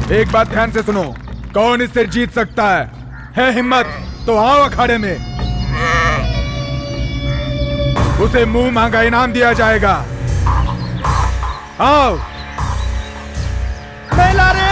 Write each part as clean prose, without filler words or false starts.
एक बात ध्यान से सुनो, कौन इससे जीत सकता है हिम्मत तो आओ अखाड़े में। उसे मुंह मांगा इनाम दिया जाएगा। आओ। मेलारे!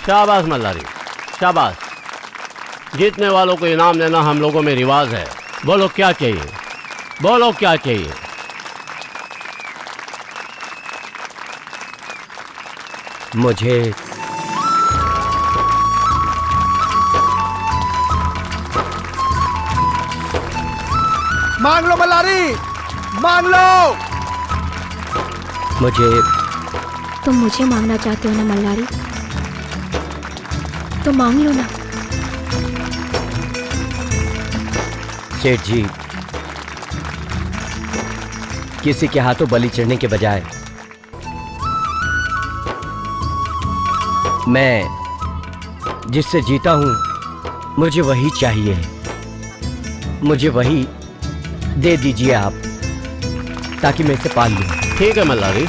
शाबाश मल्हारी, शाबाश। जीतने वालों को इनाम देना हम लोगों में रिवाज है। बोलो क्या चाहिए, बोलो क्या चाहिए। मुझे मांग लो मल्हारी, मांग लो। तुम मुझे मांगना चाहते हो ना मल्हारी, तो मांग लो ना। सेठ जी, किसी के हाथों बलि चढ़ने के बजाय मैं जिससे जीता हूं मुझे वही चाहिए। मुझे वही दे दीजिए आप, ताकि मैं इसे पाल लूं। ठीक है मल्हारी।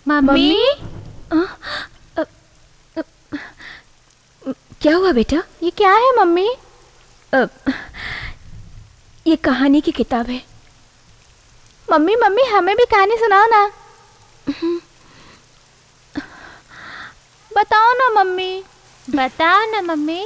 मम्मी, क्या हुआ बेटा? ये क्या है मम्मी? ये कहानी की किताब है। मम्मी मम्मी हमें भी कहानी सुनाओ ना। बताओ ना मम्मी। बताओ ना मम्मी।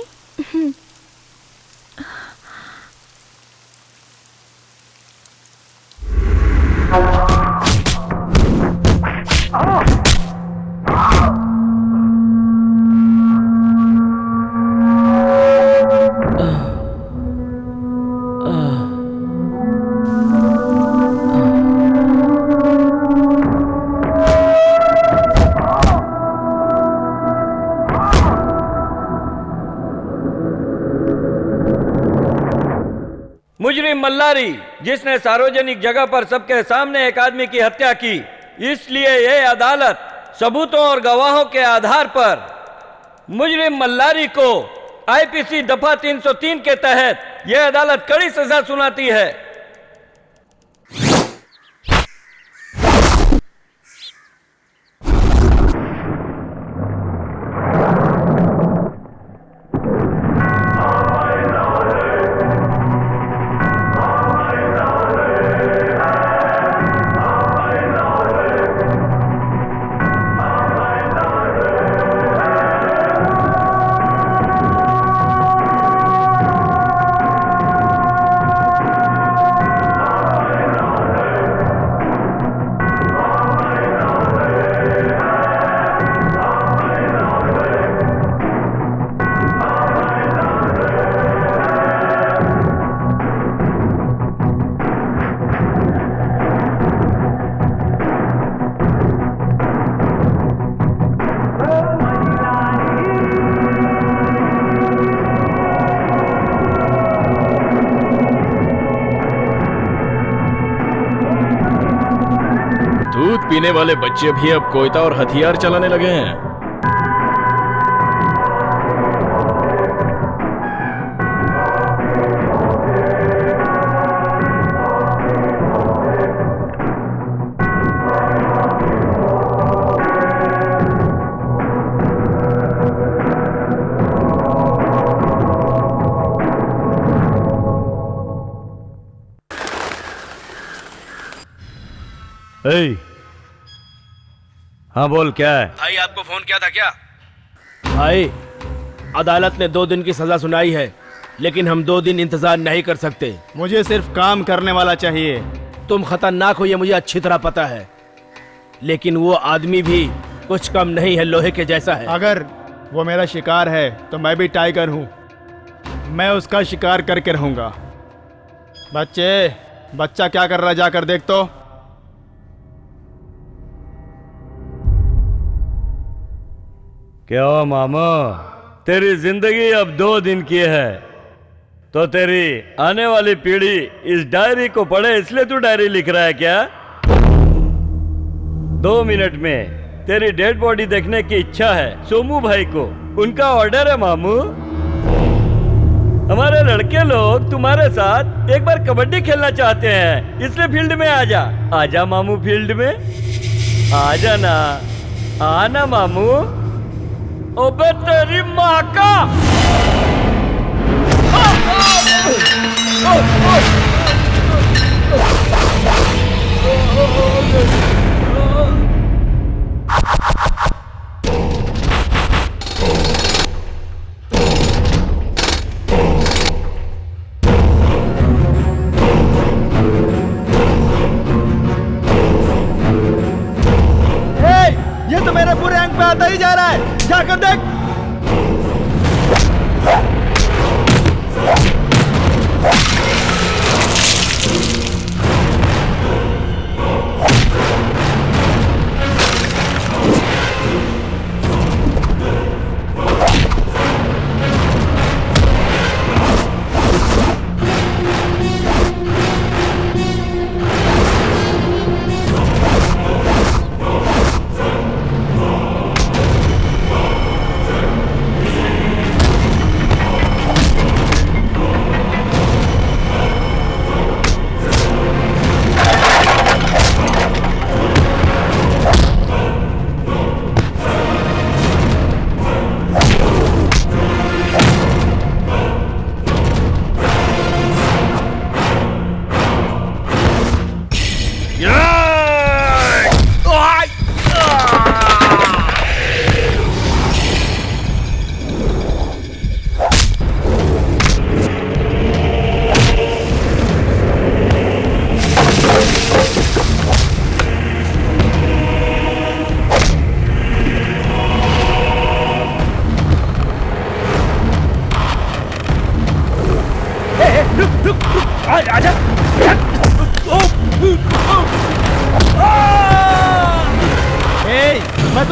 मुजरिम मल्लारी, जिसने सार्वजनिक जगह पर सबके सामने एक आदमी की हत्या की, इसलिए यह अदालत सबूतों और गवाहों के आधार पर मुजरिम मल्लारी को आईपीसी दफा 303 के तहत यह अदालत कड़ी सजा सुनाती है। दूध पीने वाले बच्चे भी अब कोयता और हथियार चलाने लगे हैं। हाँ बोल, क्या है? भाई आपको फोन किया था क्या? भाई, अदालत ने 2 दिन की सजा सुनाई है, लेकिन हम 2 दिन इंतजार नहीं कर सकते। मुझे सिर्फ काम करने वाला चाहिए। तुम खतरनाक हो ये मुझे अच्छी तरह पता है, लेकिन वो आदमी भी कुछ कम नहीं है, लोहे के जैसा है। अगर वो मेरा शिकार है तो मैं भी टाइगर हूँ, मैं उसका शिकार करके रहूंगा। बच्चा क्या कर रहा है, जाकर देख तो। क्या मामा, तेरी जिंदगी अब 2 दिन की है, तो तेरी आने वाली पीढ़ी इस डायरी को पढ़े इसलिए तू डायरी लिख रहा है क्या? 2 मिनट में तेरी डेड बॉडी देखने की इच्छा है सोमू भाई को, उनका ऑर्डर है मामू। हमारे लड़के लोग तुम्हारे साथ एक बार कबड्डी खेलना चाहते हैं, इसलिए फील्ड में आजा। आजा मामू, फील्ड में आजा ना, आना मामू। ओबे तेरी माँ का! ये तो मेरे पूरे अंक पे आता ही जा रहा है, जाकर देख।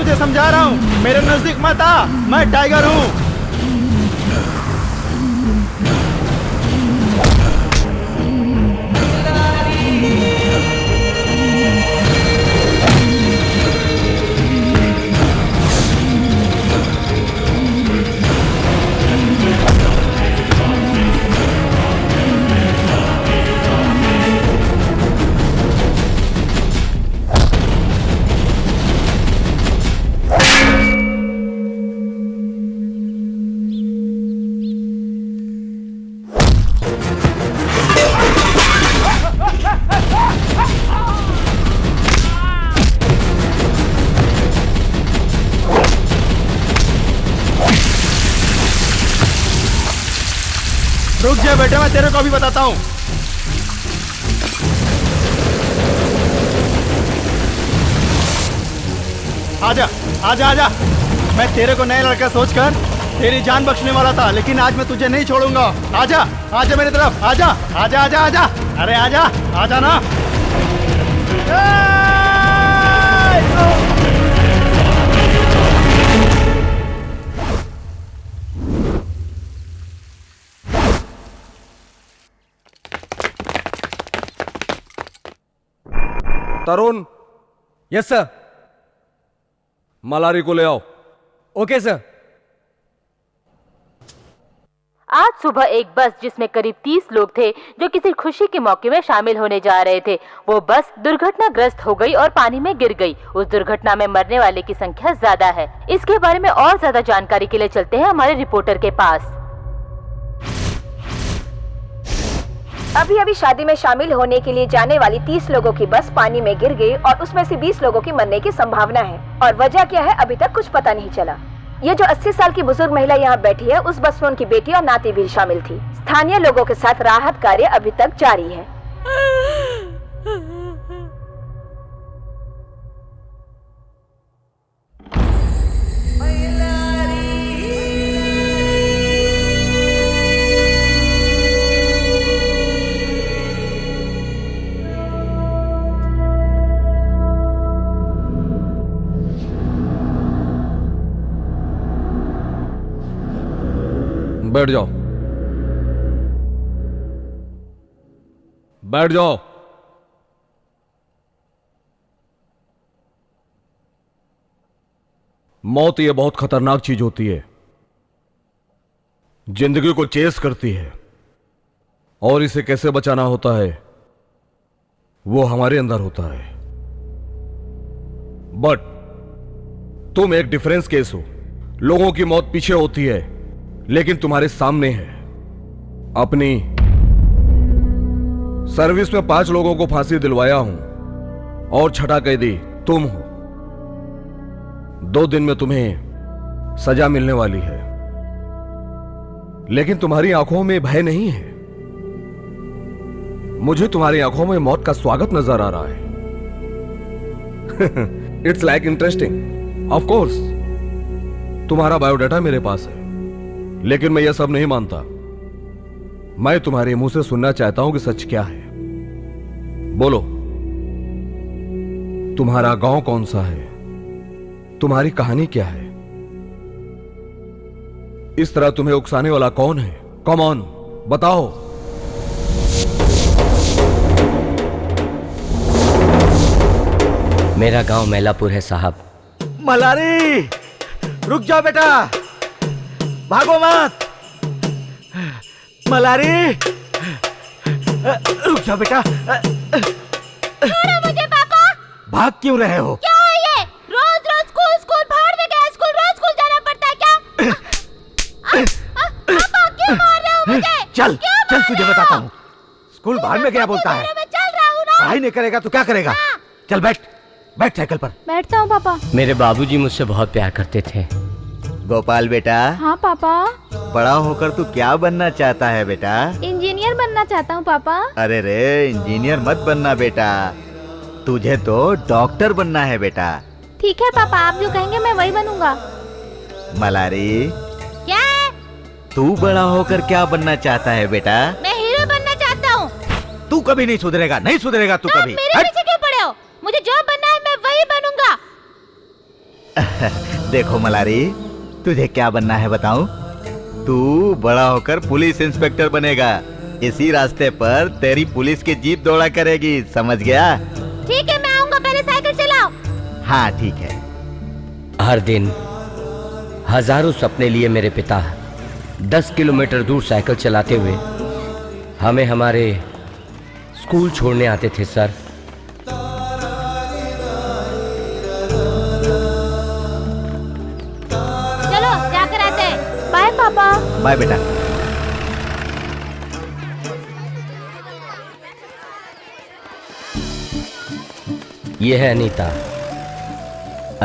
तुझे समझा रहा हूँ, मेरे नजदीक मत आ, मैं टाइगर हूँ। रुक जा बेटा, मैं तेरे को अभी बताता हूँ। आजा आजा आजा। मैं तेरे को नया लड़का सोचकर तेरी जान बख्शने वाला था, लेकिन आज मैं तुझे नहीं छोड़ूंगा। आजा आजा मेरी तरफ, आजा आजा आजा आजा। अरे आजा आजा ना। तरुण। Yes sir. मलारी को ले आओ। Okay sir. आज सुबह एक बस जिसमें करीब 30 लोग थे जो किसी खुशी के मौके में शामिल होने जा रहे थे, वो बस दुर्घटनाग्रस्त हो गई और पानी में गिर गई। उस दुर्घटना में मरने वाले की संख्या ज्यादा है। इसके बारे में और ज्यादा जानकारी के लिए चलते हैं हमारे रिपोर्टर के पास। अभी अभी शादी में शामिल होने के लिए जाने वाली 30 लोगों की बस पानी में गिर गई और उसमें से 20 लोगों की मरने की संभावना है, और वजह क्या है अभी तक कुछ पता नहीं चला। ये जो 80 साल की बुजुर्ग महिला यहाँ बैठी है, उस बस में उनकी बेटी और नाती भी शामिल थी। स्थानीय लोगों के साथ राहत कार्य अभी तक जारी है। बैठ जाओ, बैठ जाओ। मौत ये बहुत खतरनाक चीज होती है, जिंदगी को चेस करती है, और इसे कैसे बचाना होता है वो हमारे अंदर होता है। बट तुम एक डिफरेंस केस हो। लोगों की मौत पीछे होती है, लेकिन तुम्हारे सामने है। अपनी सर्विस में 5 लोगों को फांसी दिलवाया हूं, और छठा कैदी तुम हो। 2 दिन में तुम्हें सजा मिलने वाली है, लेकिन तुम्हारी आंखों में भय नहीं है। मुझे तुम्हारी आंखों में मौत का स्वागत नजर आ रहा है। It's like interesting. Of course तुम्हारा बायोडाटा मेरे पास है, लेकिन मैं यह सब नहीं मानता। मैं तुम्हारे मुंह से सुनना चाहता हूं कि सच क्या है। बोलो, तुम्हारा गांव कौन सा है? तुम्हारी कहानी क्या है? इस तरह तुम्हें उकसाने वाला कौन है? कम ऑन, बताओ। मेरा गांव मैलापुर है साहब। मलारी, रुक जाओ बेटा, भागो मत। मलारी, रुक जाओ बेटा। छोड़ो मुझे पापा। भाग क्यों रहे हो? क्या है ये? रोज रोज स्कूल स्कूल भाड़ में गया स्कूल, रोज स्कूल जाना पड़ता है क्या? पापा क्यों मार रहे हो मुझे? चल चल तुझे बताता हूँ। स्कूल भाड़ में गया बोलता है। मैं चल रहा हूँ ना। पढ़ाई नहीं करेगा तो क्या करेगा? चल बैठ, बैठ साइकिल पर। बैठता हूँ पापा। मेरे बाबूजी मुझसे बहुत प्यार करते थे। गोपाल बेटा। हाँ पापा। बड़ा होकर तू क्या बनना चाहता है बेटा? इंजीनियर बनना चाहता हूँ पापा। अरे रे, इंजीनियर मत बनना बेटा, तुझे तो डॉक्टर बनना है बेटा। ठीक है पापा, आप जो कहेंगे मैं वही बनूंगा। मलारी, क्या है? तू बड़ा होकर क्या बनना चाहता है बेटा? मैं हीरो बनना चाहता हूँ। तू कभी नहीं सुधरेगा, नहीं सुधरेगा तू कभी। मेरे पीछे क्यों पड़े हो? मुझे जो बनना है मैं वही बनूंगा। देखो मलारी, तुझे क्या बनना है बताऊं? तू बड़ा होकर पुलिस इंस्पेक्टर बनेगा। इसी रास्ते पर तेरी पुलिस की जीप दौड़ा करेगी, समझ गया? ठीक है, मैं आऊंगा, पहले साइकिल चलाओ। हाँ ठीक है। हर दिन हजारों सपने लिए मेरे पिता 10 किलोमीटर दूर साइकिल चलाते हुए हमें हमारे स्कूल छोड़ने आते थे सर। चलो जाकर आते हैं। बाय पापा। बाय बेटा। ये है अनीता।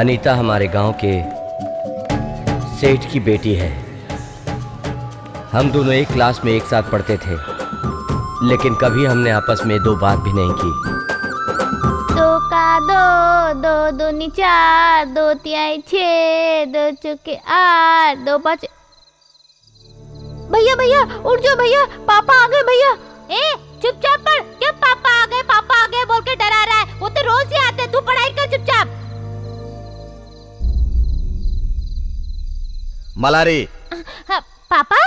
अनीता हमारे गांव के सेठ की बेटी है। हम दोनों एक क्लास में एक साथ पढ़ते थे, लेकिन कभी हमने आपस में दो बात भी नहीं की। दो का दो, दो दूनी चार, दो तिहाई छः, दो चौके आठ, दो पाँच। भैया भैया उठ जाओ भैया, पापा आ गए भैया। ए चुपचाप पढ़। क्या पापा आ गए बोल के डरा रहा है? वो तो रोज ही आते, तू पढ़ाई कर चुपचाप। मलारी। हाँ, पापा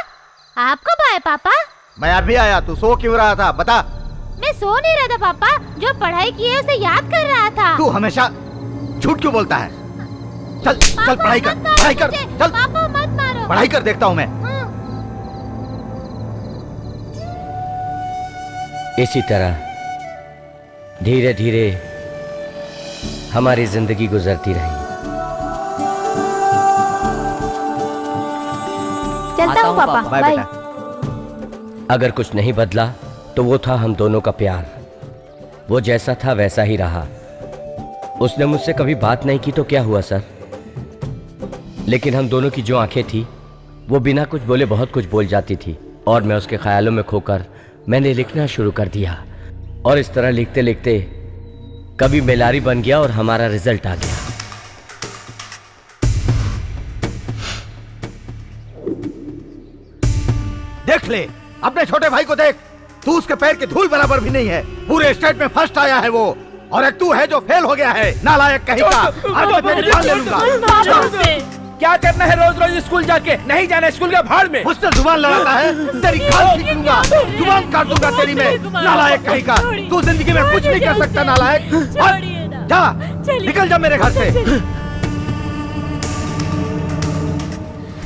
आप कब आए पापा? मैं अभी आया, तू सो क्यों रहा था बता? मैं सो नहीं रहा था पापा, जो पढ़ाई की है उसे याद कर रहा था। तू हमेशा झूठ क्यों बोलता है? चल चल पढ़ाई कर, पढ़ाई कर, चल। पापा मत मारो। पढ़ाई कर, देखता हूँ मैं। इसी तरह धीरे धीरे हमारी जिंदगी गुजरती रही। चलता हूँ पापा, बाय। अगर कुछ नहीं बदला तो वो था हम दोनों का प्यार। वो जैसा था वैसा ही रहा। उसने मुझसे कभी बात नहीं की तो क्या हुआ सर, लेकिन हम दोनों की जो आंखें थी वो बिना कुछ बोले बहुत कुछ बोल जाती थी, और मैं उसके ख्यालों में खोकर मैंने लिखना शुरू कर दिया। और इस तरह लिखते लिखते कभी मेलारी बन गया और हमारा रिजल्ट आ गया। देख ले अपने छोटे भाई को, देख तू उसके पैर की धूल बराबर भी नहीं है। पूरे स्टेट में फर्स्ट आया है वो, और एक तू है जो फेल हो गया है, नालायक कहीं का। आज मैं तेरी जान ले लूंगा। क्या करना है रोज रोज स्कूल जाके? नहीं जाना स्कूल के भाड़ में। मुझसे जुबान लड़ाता है, तेरी खाल खींच लूंगा, जुबान काट दूंगा तेरी में, नालायक कहीं का। तू जिंदगी में कुछ नहीं कर सकता नालायक। जा निकल जा मेरे घर से।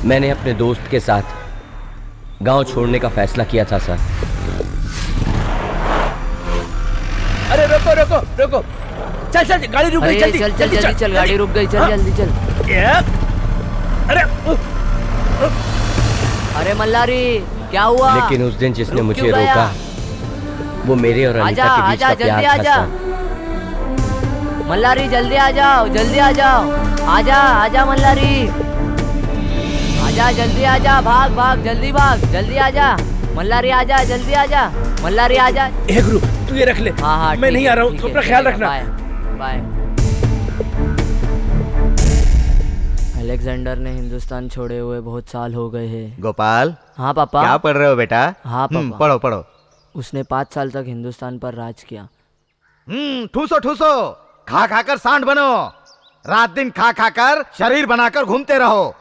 मैंने अपने दोस्त के साथ गांव छोड़ने का फैसला किया था सर। अरे रोको रोको रोको, चल चल गाड़ी रुक गई, जल्दी जल्दी चल, गाड़ी रुक गई, चल जल्दी चल। अरे मल्लारी क्या हुआ? लेकिन उस दिन जिसने मुझे रोका वो मेरे और अनीता के बीच का प्यार था सर। मल्लारी जल्दी आ जाओ, जल्दी आ जाओ, आजा आजा मल्लारी, आजा जल्दी आजा, भाग भाग जल्दी भाग, जल्दी आजा मल्लारी, आजा जल्दी आजा मल्लारी, आजा। ए गुरु तू ये रख ले। हाँ हाँ मैं नहीं आ रहा हूँ, तू अपना ख्याल रखना। Bye bye. अलेक्जेंडर ने हिंदुस्तान छोड़े हुए बहुत साल हो गए हैं। गोपाल। हाँ पापा। क्या पढ़ रहे हो बेटा? हाँ पापा। पढ़ो पढ़ो। उसने 5 साल तक हिंदुस्तान पर राज किया। ठूसो ठूसो, खा खा कर सांड बनो, रात दिन खा खा कर शरीर बनाकर घूमते रहो।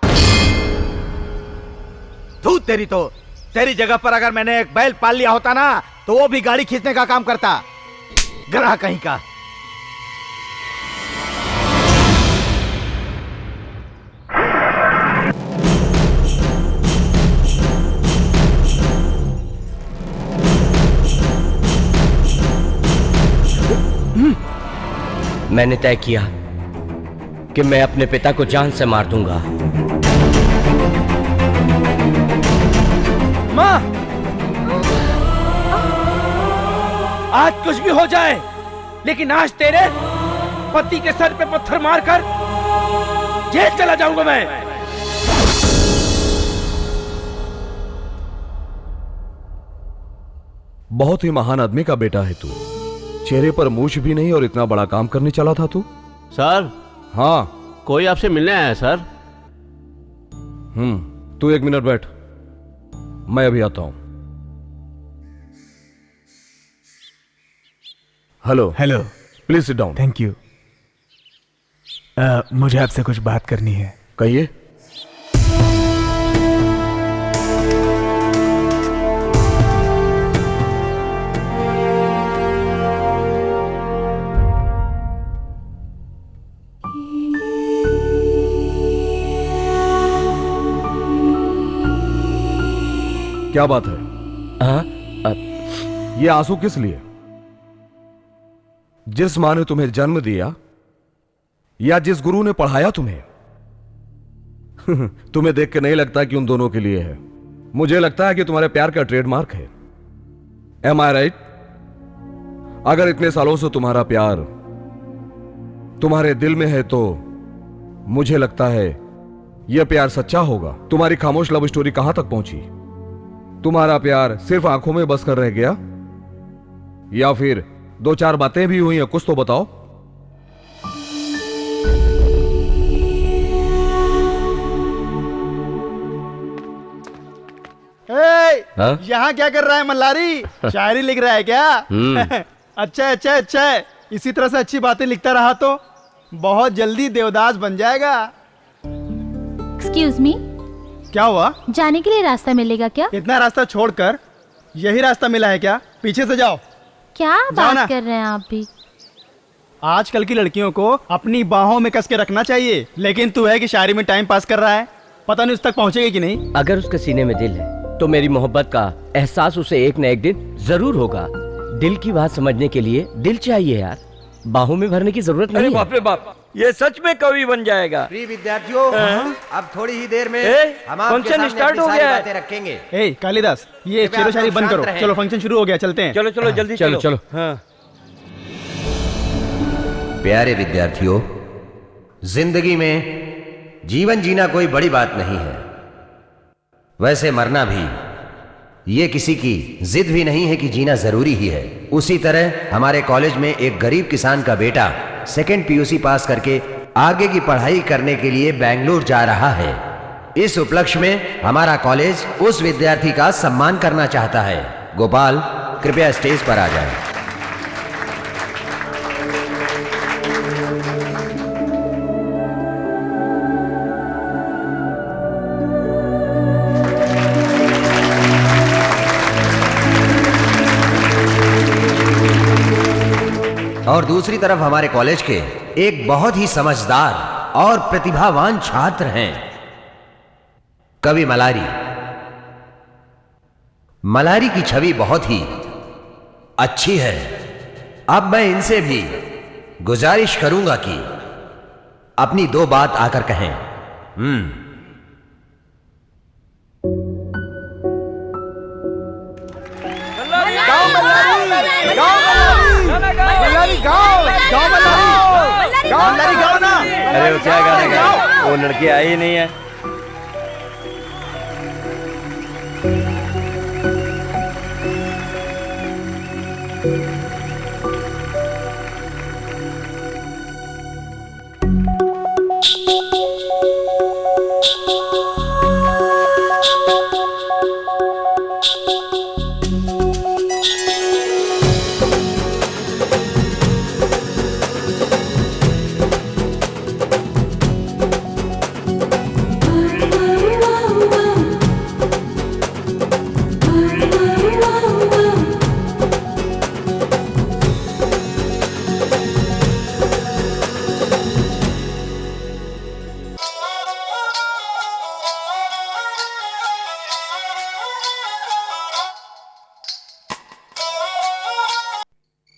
तू तेरी तो, तेरी जगह पर अगर मैंने एक बैल पाल लिया होता ना तो वो भी गाड़ी खींचने का काम करता, गधा कहीं का। मैंने तय किया कि मैं अपने पिता को जान से मार दूंगा। माँ, आज कुछ भी हो जाए, लेकिन आज तेरे पति के सर पे पत्थर मारकर जेल चला जाऊंगा मैं। बहुत ही महान आदमी का बेटा है तू। चेहरे पर मूछ भी नहीं और इतना बड़ा काम करने चला था तू। सर। हाँ। कोई आपसे मिलने आया है सर। तू 1 मिनट बैठ, मैं अभी आता हूं। Hello hello, please sit down. Thank you. मुझे आपसे कुछ बात करनी है। कहिए। क्या बात है? ये आंसू किस लिए? जिस मां ने तुम्हें जन्म दिया या जिस गुरु ने पढ़ाया तुम्हें? तुम्हें देख के नहीं लगता कि उन दोनों के लिए है। मुझे लगता है कि तुम्हारे प्यार का ट्रेडमार्क है। एम आई राइट? अगर इतने सालों से तुम्हारा प्यार तुम्हारे दिल में है तो मुझे लगता है यह प्यार सच्चा होगा। तुम्हारी खामोश लव स्टोरी कहां तक पहुंची? तुम्हारा प्यार सिर्फ आंखों में बस कर रह गया या फिर दो चार बातें भी हुई हैं? कुछ तो बताओ। यहाँ क्या कर रहा है मल्लारी? शायरी लिख रहा है क्या? अच्छा अच्छा अच्छा, इसी तरह से अच्छी बातें लिखता रहा तो बहुत जल्दी देवदास बन जाएगा। एक्सक्यूज मी, क्या हुआ? जाने के लिए रास्ता मिलेगा क्या? इतना रास्ता छोड़कर यही रास्ता मिला है क्या? पीछे से जाओ। क्या बात कर रहे हैं आप भी? आजकल की लड़कियों को अपनी बाहों में कस के रखना चाहिए, लेकिन तू है कि शायरी में टाइम पास कर रहा है। पता नहीं उस तक पहुंचेगी कि नहीं। अगर उसके सीने में दिल है तो मेरी मोहब्बत का एहसास उसे एक न एक दिन जरूर होगा। दिल की बात समझने के लिए दिल चाहिए यार, बाहों में भरने की जरूरत नहीं है। बाप रे बाप, ये सच में कवि बन जाएगा। प्रिय विद्यार्थियों, अब थोड़ी ही देर में हम आपके फंक्शन स्टार्ट हो गया है। रखेंगे। ए कालिदास, ये शेरो शायरी बंद करो। चलो फंक्शन शुरू हो गया, चलते हैं। चलो चलो जल्दी चलो चलो। हाँ। प्यारे विद्यार्थियों, जिंदगी में जीवन जीना कोई बड़ी बात नहीं है, वैसे मरना भी ये किसी की जिद भी नहीं है कि जीना जरूरी ही है। उसी तरह हमारे कॉलेज में एक गरीब किसान का बेटा सेकंड पीयूसी पास करके आगे की पढ़ाई करने के लिए बेंगलुरु जा रहा है। इस उपलक्ष्य में हमारा कॉलेज उस विद्यार्थी का सम्मान करना चाहता है। गोपाल, कृपया स्टेज पर आ जाए। और दूसरी तरफ हमारे कॉलेज के एक बहुत ही समझदार और प्रतिभावान छात्र हैं, कवि मल्लारी। मल्लारी की छवि बहुत ही अच्छी है। अब मैं इनसे भी गुजारिश करूंगा कि अपनी दो बात आकर कहें। गाओ ना। अरे वो क्या गाने का? वो लड़की आई ही नहीं है।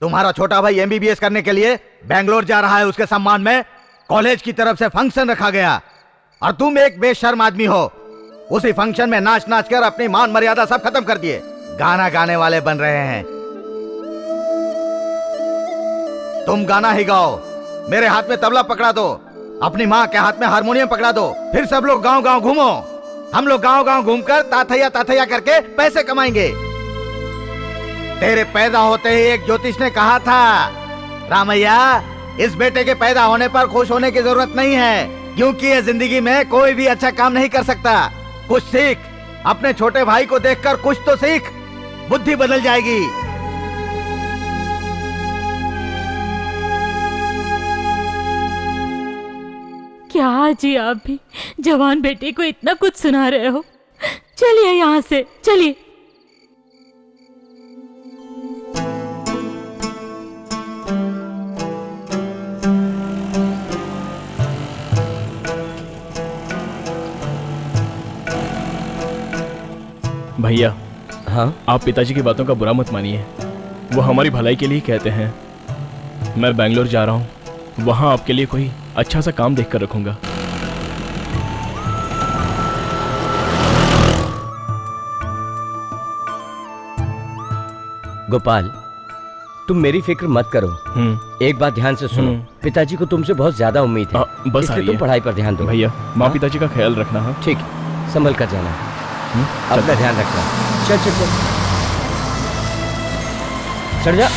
तुम्हारा छोटा भाई एमबीबीएस करने के लिए बेंगलोर जा रहा है। उसके सम्मान में कॉलेज की तरफ से फंक्शन रखा गया और तुम एक बेशर्म आदमी हो। उसी फंक्शन में नाच नाच कर अपनी मान मर्यादा सब खत्म कर दिए। गाना गाने वाले बन रहे हैं। तुम गाना ही गाओ, मेरे हाथ में तबला पकड़ा दो, अपनी माँ के हाथ में हारमोनियम पकड़ा दो, फिर सब लोग गांव गांव घूमो। हम लोग गांव गांव घूमकर ताथैया ताथैया करके पैसे कमाएंगे। तेरे पैदा होते ही एक ज्योतिष ने कहा था, रामैया, इस बेटे के पैदा होने पर खुश होने की जरूरत नहीं है, क्योंकि ये जिंदगी में कोई भी अच्छा काम नहीं कर सकता। कुछ सीख, अपने छोटे भाई को देखकर कुछ तो सीख, बुद्धि बदल जाएगी। आज ही आप भी जवान बेटे को इतना कुछ सुना रहे हो। चलिए यहाँ से, चलिए। भैया, हाँ, आप पिताजी की बातों का बुरा मत मानिए, वो हमारी भलाई के लिए कहते हैं। मैं बैंगलोर जा रहा हूँ, वहाँ आपके लिए कोई अच्छा सा काम देख कर रखूंगा। गोपाल, तुम मेरी फिक्र मत करो। एक बात ध्यान से सुनो, पिताजी को तुमसे बहुत ज्यादा उम्मीद है, बस इसलिए तुम पढ़ाई पर ध्यान दो। भैया, माँ पिताजी का ख्याल रखना। हाँ ठीक, संभल कर जाना, अपना ध्यान रखना। चल चल चल, चढ़ जा,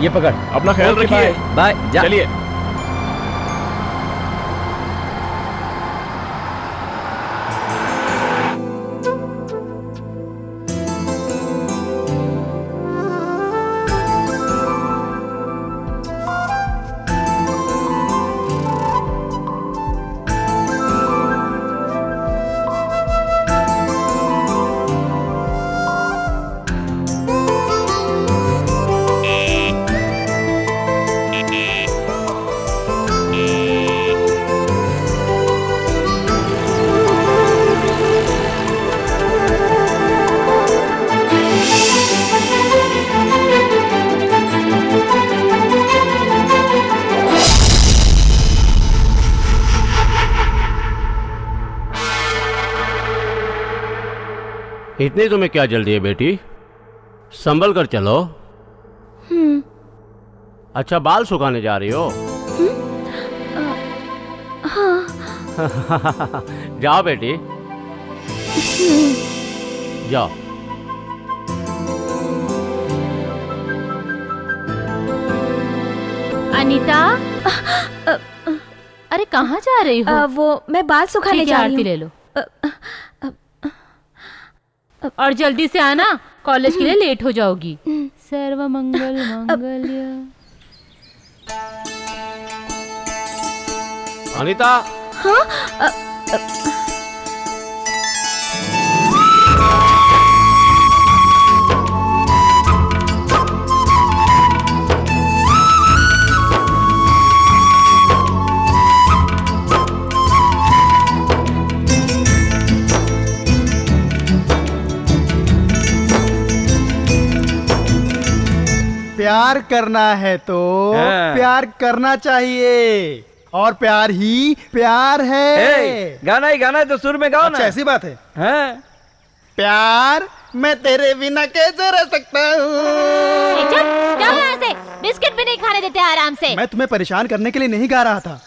ये पकड़। अपना ख्याल रखिए। बाय, जा। चलिए। इतनी तुम्हें क्या जल्दी है बेटी? संभल कर चलो। अच्छा, बाल सुखाने जा रही हो? हाँ। जाओ बेटी, जाओ। अनीता, अरे कहाँ जा रही हो? वो मैं बाल सुखाने जा रही हूँ। ले लो और जल्दी से आना, कॉलेज के लिए लेट हो जाओगी। सर्व मंगल मंगल्य। अनीता। हाँ? प्यार करना है तो प्यार करना चाहिए, और प्यार ही प्यार है। गाना ही गाना है तो सुर में गाओ ना। अच्छा, ऐसी बात है। प्यार मैं तेरे बिना कैसे रह सकता हूँ। से बिस्किट भी नहीं खाने देते आराम से। मैं तुम्हें परेशान करने के लिए नहीं गा रहा था।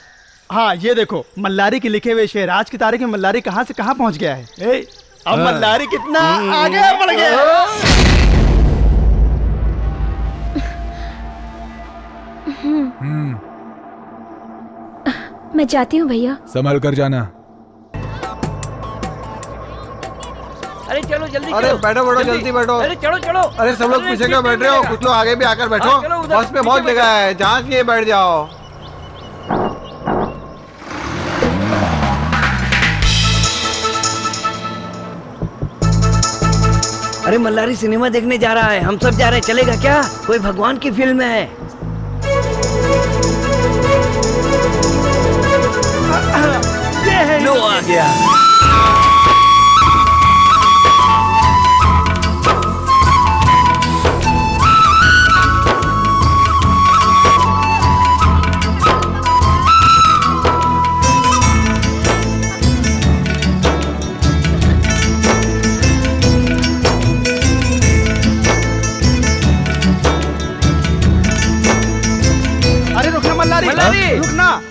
हाँ, ये देखो, मल्लारी के लिखे हुए शेर। आज की तारीख में मल्लारी कहाँ से कहाँ पहुँच गया है। अब मल्लारी कितना आगे बढ़ गया। मैं जाती हूँ भैया। संभल कर जाना। अरे चलो जल्दी। अरे बैठो बैठो, जल्दी बैठो। अरे चलो चलो। अरे सब लोग पीछे क्यों बैठ रहे हो? कुछ लोग आगे भी आकर बैठो। बस में बहुत जगह है, जहाँ चाहिए बैठ जाओ। अरे मल्लारी सिनेमा देखने जा रहा है, हम सब जा रहे हैं, चलेगा क्या? कोई भगवान की फिल्म है। लो आ गया। अरे रुकना मल्लारी, रुकना।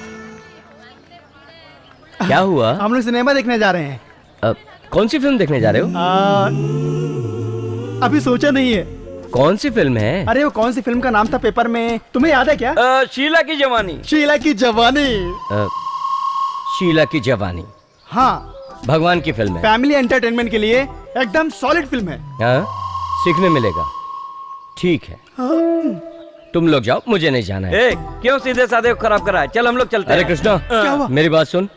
क्या हुआ? हम लोग सिनेमा देखने जा रहे हैं। कौन सी फिल्म देखने जा रहे हो? अभी सोचा नहीं है। कौन सी फिल्म है? अरे वो कौन सी फिल्म का नाम था पेपर में, तुम्हें याद है क्या? शीला की जवानी। शीला की जवानी। शीला की जवानी। हाँ, भगवान की फिल्म है। फैमिली एंटरटेनमेंट के लिए एकदम सॉलिड फिल्म है। हाँ, सीखने मिलेगा। ठीक है, तुम लोग जाओ, मुझे नहीं जाना है। क्यों सीधे साधे को खराब करा है? चल हम लोग चलते हैं। अरे कृष्णा, क्या हुआ? मेरी बात सुन।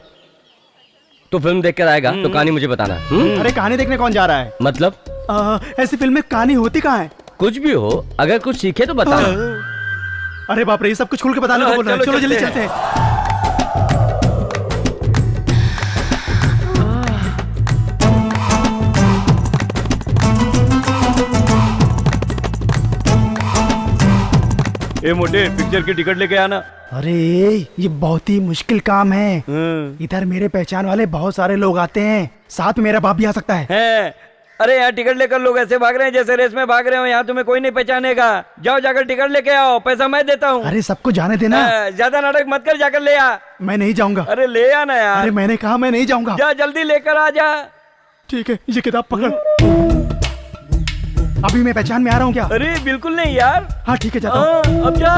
तू फिल्म देख कर आएगा तो कहानी मुझे बताना। अरे कहानी देखने कौन जा रहा है? मतलब ऐसी फिल्म में कहानी होती कहाँ है? कुछ भी हो, अगर कुछ सीखे तो बताना। अरे बाप रे, ये सब कुछ खुल के बताने को बोल रहा है। चलो जल्दी चलते हैं। ए मोटे, पिक्चर की टिकट लेके आना। अरे ये बहुत ही मुश्किल काम है। इधर मेरे पहचान वाले बहुत सारे लोग आते हैं, साथ में मेरा बाप भी आ सकता है। अरे यहाँ टिकट लेकर लोग ऐसे भाग रहे हैं जैसे रेस में भाग रहे हो। यहाँ तुम्हें कोई नहीं पहचानेगा। जाओ जाकर टिकट लेके आओ, पैसा मैं देता हूँ। अरे सबको जाने देना। ज्यादा नाटक मत कर, जाकर ले आ। मैं नहीं जाऊंगा। अरे ले आना यार। अरे मैंने कहा मैं नहीं जाऊंगा। जा जल्दी लेकर आ जा। ठीक है, ये किताब पकड़। अभी मैं पहचान में आ रहा हूँ क्या? अरे बिल्कुल नहीं यार। हाँ ठीक है, जाता हूँ। अब जा।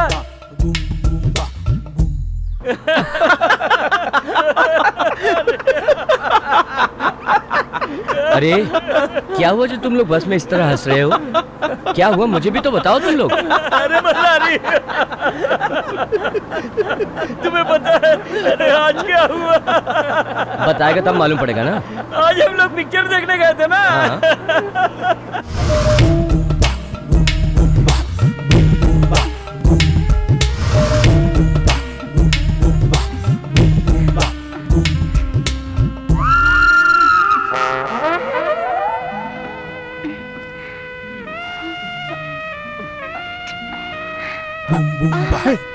अरे क्या हुआ जो तुम लोग बस में इस तरह हंस रहे हो? क्या हुआ, मुझे भी तो बताओ तुम लोग। अरे मल्लारी, तुम्हें पता है अरे आज क्या हुआ? बताएगा तब मालूम पड़ेगा ना। आज हम लोग पिक्चर देखने गए थे ना।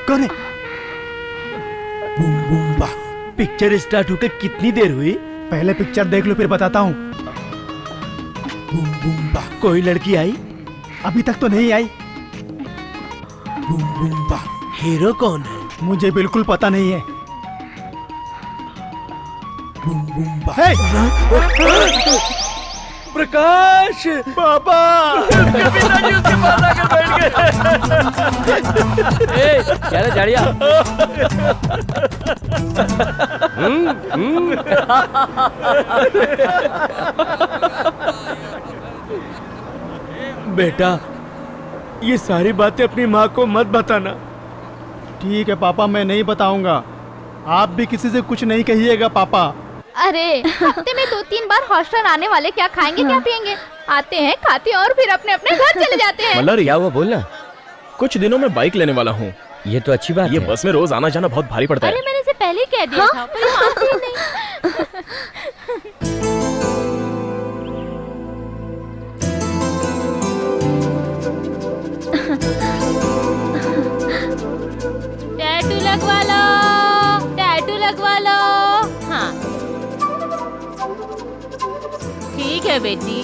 कौन है? पिक्चर स्टार्ट होकर कितनी देर हुई? पहले पिक्चर देख लो फिर बताता हूँ। कोई लड़की आई? अभी तक तो नहीं आई। हीरो कौन है? मुझे बिल्कुल पता नहीं है। प्रकाश पापा, पिताजी उसके पास आकर बैठ गए। क्या रे झाड़िया? बेटा, ये सारी बातें अपनी माँ को मत बताना। ठीक है पापा, मैं नहीं बताऊंगा। आप भी किसी से कुछ नहीं कहिएगा पापा। अरे हफ्ते में 2-3 बार हॉस्टल आने वाले क्या खाएंगे क्या पिएंगे? आते हैं, खाते हैं और फिर अपने अपने घर चले जाते हैं। मल्लारी, क्या हुआ बोलना। कुछ दिनों में बाइक लेने वाला हूँ। ये तो अच्छी बात ये है। बस में रोज आना जाना बहुत भारी पड़ता है। अरे मैंने इसे पहले ही कह दिया था, पर ये मानती ही नहीं। टैटू लगवा लो, टैटू लगवा लो। हाँ ठीक है बेटी,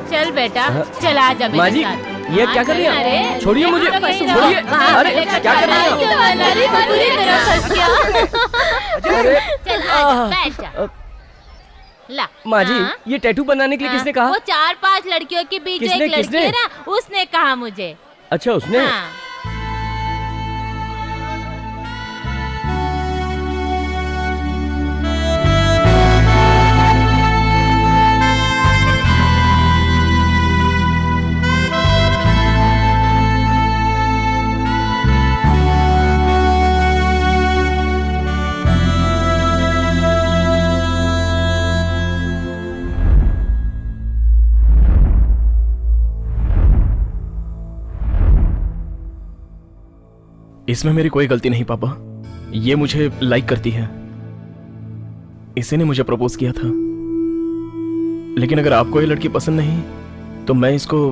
चल बेटा, चल आ जा मेरे साथ। ये क्या कर रही है? छोड़िए मुझे, छोड़िए। अरे क्या कर रही है? पूरी तरह फंस गया। चल आ जा, बैठ जा। ला माँ जी, ये टैटू बनाने के लिए किसने कहा? वो 4-5 लड़कियों के बीच एक लड़की है ना, उसने कहा मुझे। अच्छा, उसने? हाँ। इसमें मेरी कोई गलती नहीं पापा। ये मुझे लाइक करती है, इसी ने मुझे प्रपोज किया था। लेकिन अगर आपको ये लड़की पसंद नहीं तो मैं इसको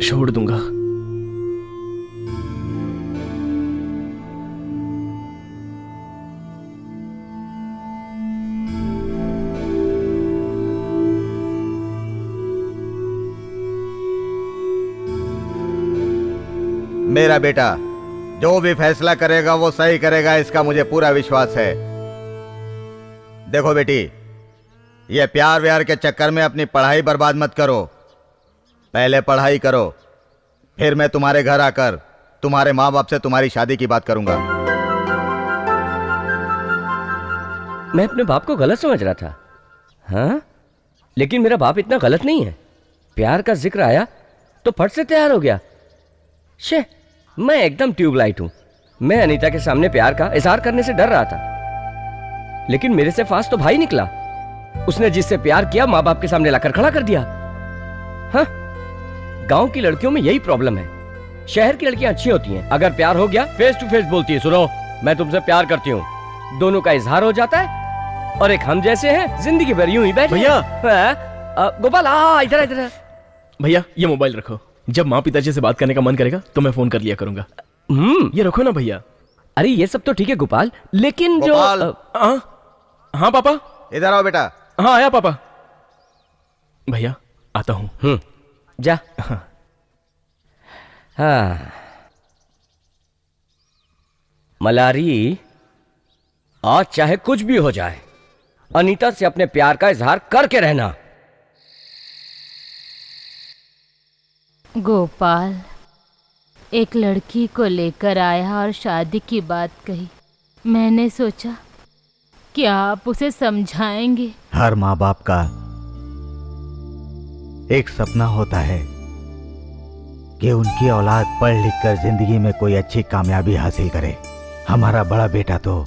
छोड़ दूंगा। मेरा बेटा जो भी फैसला करेगा वो सही करेगा, इसका मुझे पूरा विश्वास है। देखो बेटी, ये प्यार व्यार के चक्कर में अपनी पढ़ाई बर्बाद मत करो। पहले पढ़ाई करो, फिर मैं तुम्हारे घर आकर तुम्हारे माँ बाप से तुम्हारी शादी की बात करूंगा। मैं अपने बाप को गलत समझ रहा था। हाँ, लेकिन मेरा बाप इतना गलत नहीं है। प्यार का जिक्र आया तो फट से तैयार हो गया। शे, मैं एकदम ट्यूबलाइट हूं। मैं अनीता के सामने प्यार का इजहार करने से डर रहा था, लेकिन मेरे से फास्ट तो भाई निकला। उसने जिससे प्यार किया माँ बाप के सामने लाकर खड़ा कर दिया। हाँ, गांव की लड़कियों में यही प्रॉब्लम है। शहर की लड़कियां अच्छी होती हैं, अगर प्यार हो गया फेस टू फेस बोलती है, सुनो मैं तुमसे प्यार करती हूँ, दोनों का इजहार हो जाता है और एक हम जैसे हैं जिंदगी भर यूं ही बैठे। भैया गोपाल इधर इधर। भैया ये मोबाइल रखो, जब माँ पिताजी से बात करने का मन करेगा तो मैं फोन कर लिया करूंगा। ये रखो ना भैया। अरे ये सब तो ठीक है गोपाल, लेकिन गोपाल। जो हाँ पापा। इधर आओ बेटा। हाँ आया पापा। भैया आता हूँ। जा। हाँ मलारी, आज चाहे कुछ भी हो जाए अनीता से अपने प्यार का इजहार करके रहना। गोपाल एक लड़की को लेकर आया और शादी की बात कही। मैंने सोचा कि आप उसे समझाएंगे। हर माँ बाप का एक सपना होता है कि उनकी औलाद पढ़ लिख कर जिंदगी में कोई अच्छी कामयाबी हासिल करे। हमारा बड़ा बेटा तो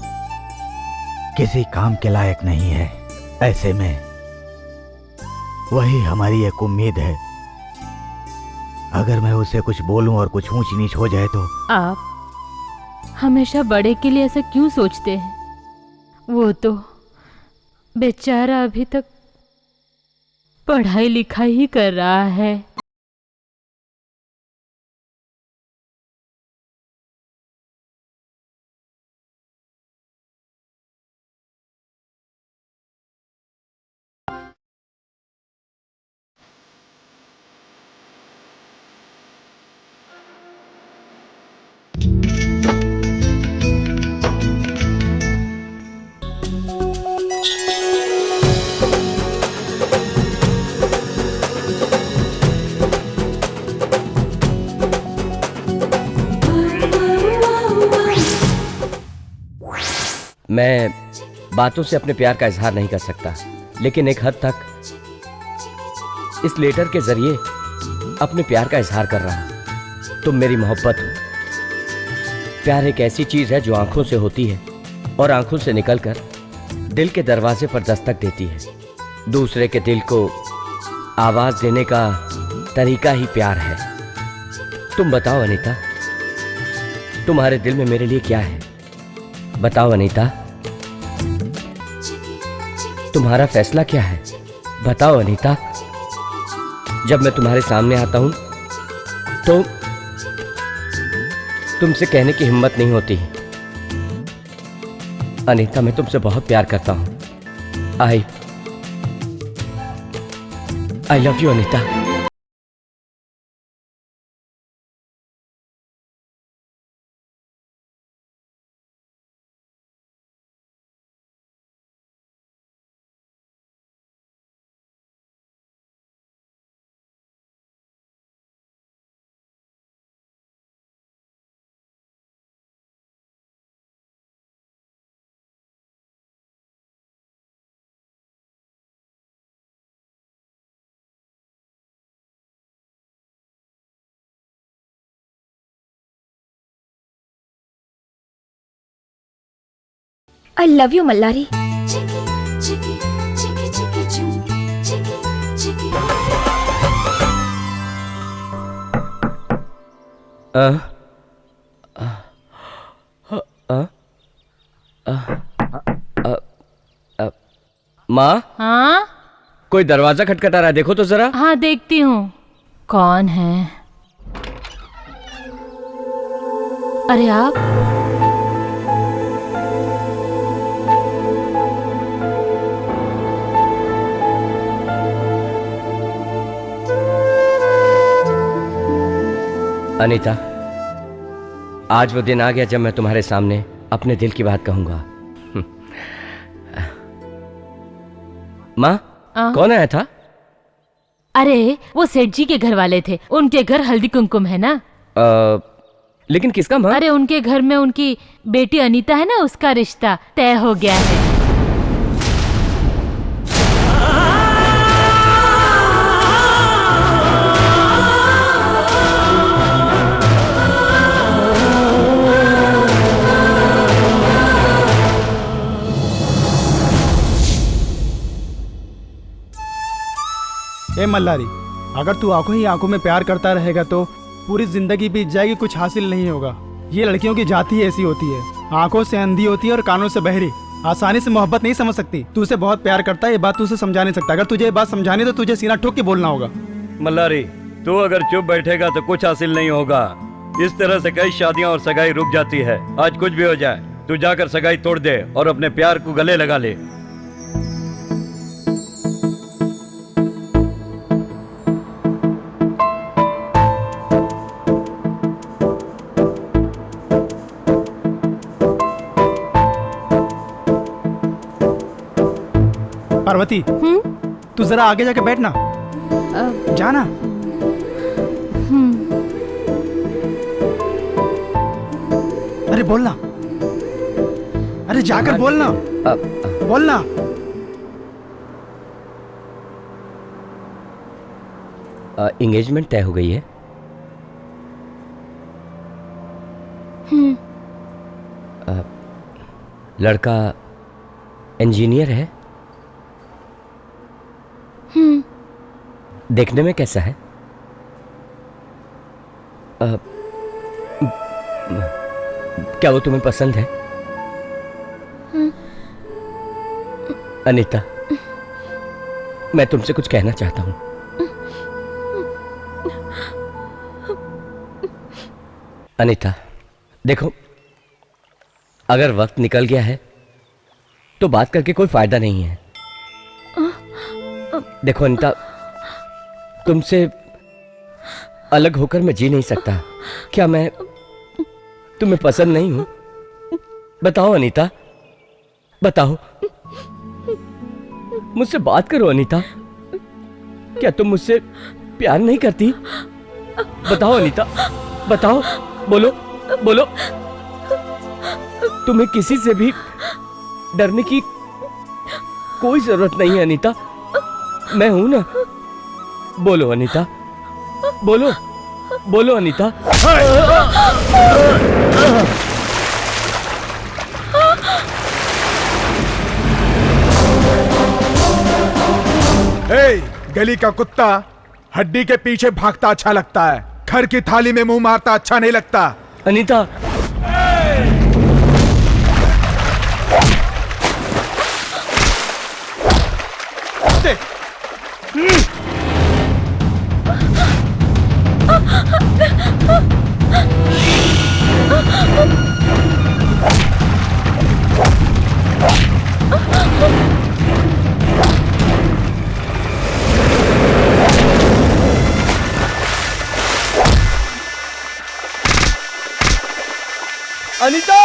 किसी काम के लायक नहीं है, ऐसे में वही हमारी एक उम्मीद है। अगर मैं उसे कुछ बोलूं और कुछ ऊंच नीच हो जाए तो। आप हमेशा बड़े के लिए ऐसा क्यों सोचते हैं? वो तो बेचारा अभी तक पढ़ाई लिखाई ही कर रहा है। मैं बातों से अपने प्यार का इजहार नहीं कर सकता, लेकिन एक हद तक इस लेटर के जरिए अपने प्यार का इजहार कर रहा हूं। तुम मेरी मोहब्बत हो। प्यार एक ऐसी चीज है जो आंखों से होती है और आंखों से निकलकर दिल के दरवाजे पर दस्तक देती है। दूसरे के दिल को आवाज देने का तरीका ही प्यार है। तुम बताओ अनीता, तुम्हारे दिल में मेरे लिए क्या है? बताओ अनीता, तुम्हारा फैसला क्या है? बताओ अनीता। जब मैं तुम्हारे सामने आता हूं तो तुमसे कहने की हिम्मत नहीं होती। अनीता, मैं तुमसे बहुत प्यार करता हूं। I love you Anita. I love you, मल्लारी। माँ? हाँ? कोई दरवाजा खटखटा रहा है, देखो तो जरा। हाँ देखती हूँ। कौन है? अरे आप? अनीता, आज वो दिन आ गया जब मैं तुम्हारे सामने अपने दिल की बात कहूंगा। माँ, कौन आया था? अरे वो सेठ जी के घर वाले थे, उनके घर हल्दी कुमकुम है ना। लेकिन किसका माँ? अरे उनके घर में उनकी बेटी अनीता है ना, उसका रिश्ता तय हो गया है। ए मल्लारी, अगर तू आंखों ही आंखों में प्यार करता रहेगा तो पूरी जिंदगी बीत जाएगी, कुछ हासिल नहीं होगा। ये लड़कियों की जाति ऐसी होती है, आंखों से अंधी होती है और कानों से बहरी, आसानी से मोहब्बत नहीं समझ सकती। तू उसे बहुत प्यार करता है, ये बात तू उसे समझा नहीं सकता। अगर तुझे ये बात समझानी तो तुझे सीना ठोक के बोलना होगा। मल्लारी, तू अगर चुप बैठेगा तो कुछ हासिल नहीं होगा। इस तरह से कई शादियां और सगाई रुक जाती है। आज कुछ भी हो जाए, तू जाकर सगाई तोड़ दे और अपने प्यार को गले लगा ले। पार्वती, तू जरा आगे जाके बैठना। जाना। अरे बोलना, अरे जाकर बोलना, बोलना। एंगेजमेंट तय हो गई है। लड़का इंजीनियर है। देखने में कैसा है? क्या वो तुम्हें पसंद है? अनीता, मैं तुमसे कुछ कहना चाहता हूं। अनीता, देखो, अगर वक्त निकल गया है तो बात करके कोई फायदा नहीं है। देखो अनीता, तुमसे अलग होकर मैं जी नहीं सकता। क्या मैं तुम्हें पसंद नहीं हूं? बताओ अनीता, बताओ, मुझसे बात करो अनीता। क्या तुम मुझसे प्यार नहीं करती? बताओ अनीता, बताओ, बोलो बोलो। तुम्हें किसी से भी डरने की कोई जरूरत नहीं है अनीता, मैं हूं ना। बोलो अनीता, बोलो बोलो अनीता। गली का कुत्ता हड्डी के पीछे भागता अच्छा लगता है, घर की थाली में मुंह मारता अच्छा नहीं लगता। अनीता, अनीता!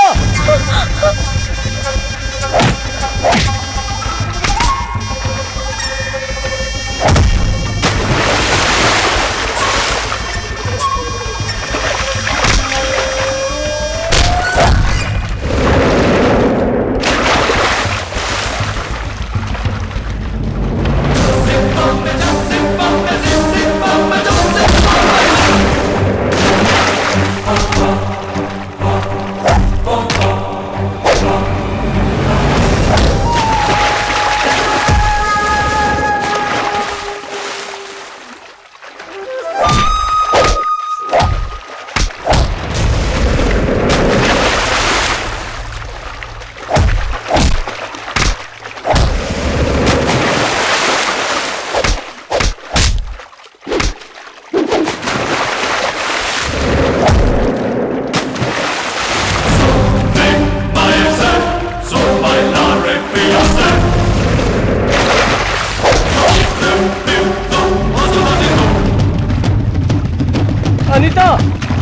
अनीता,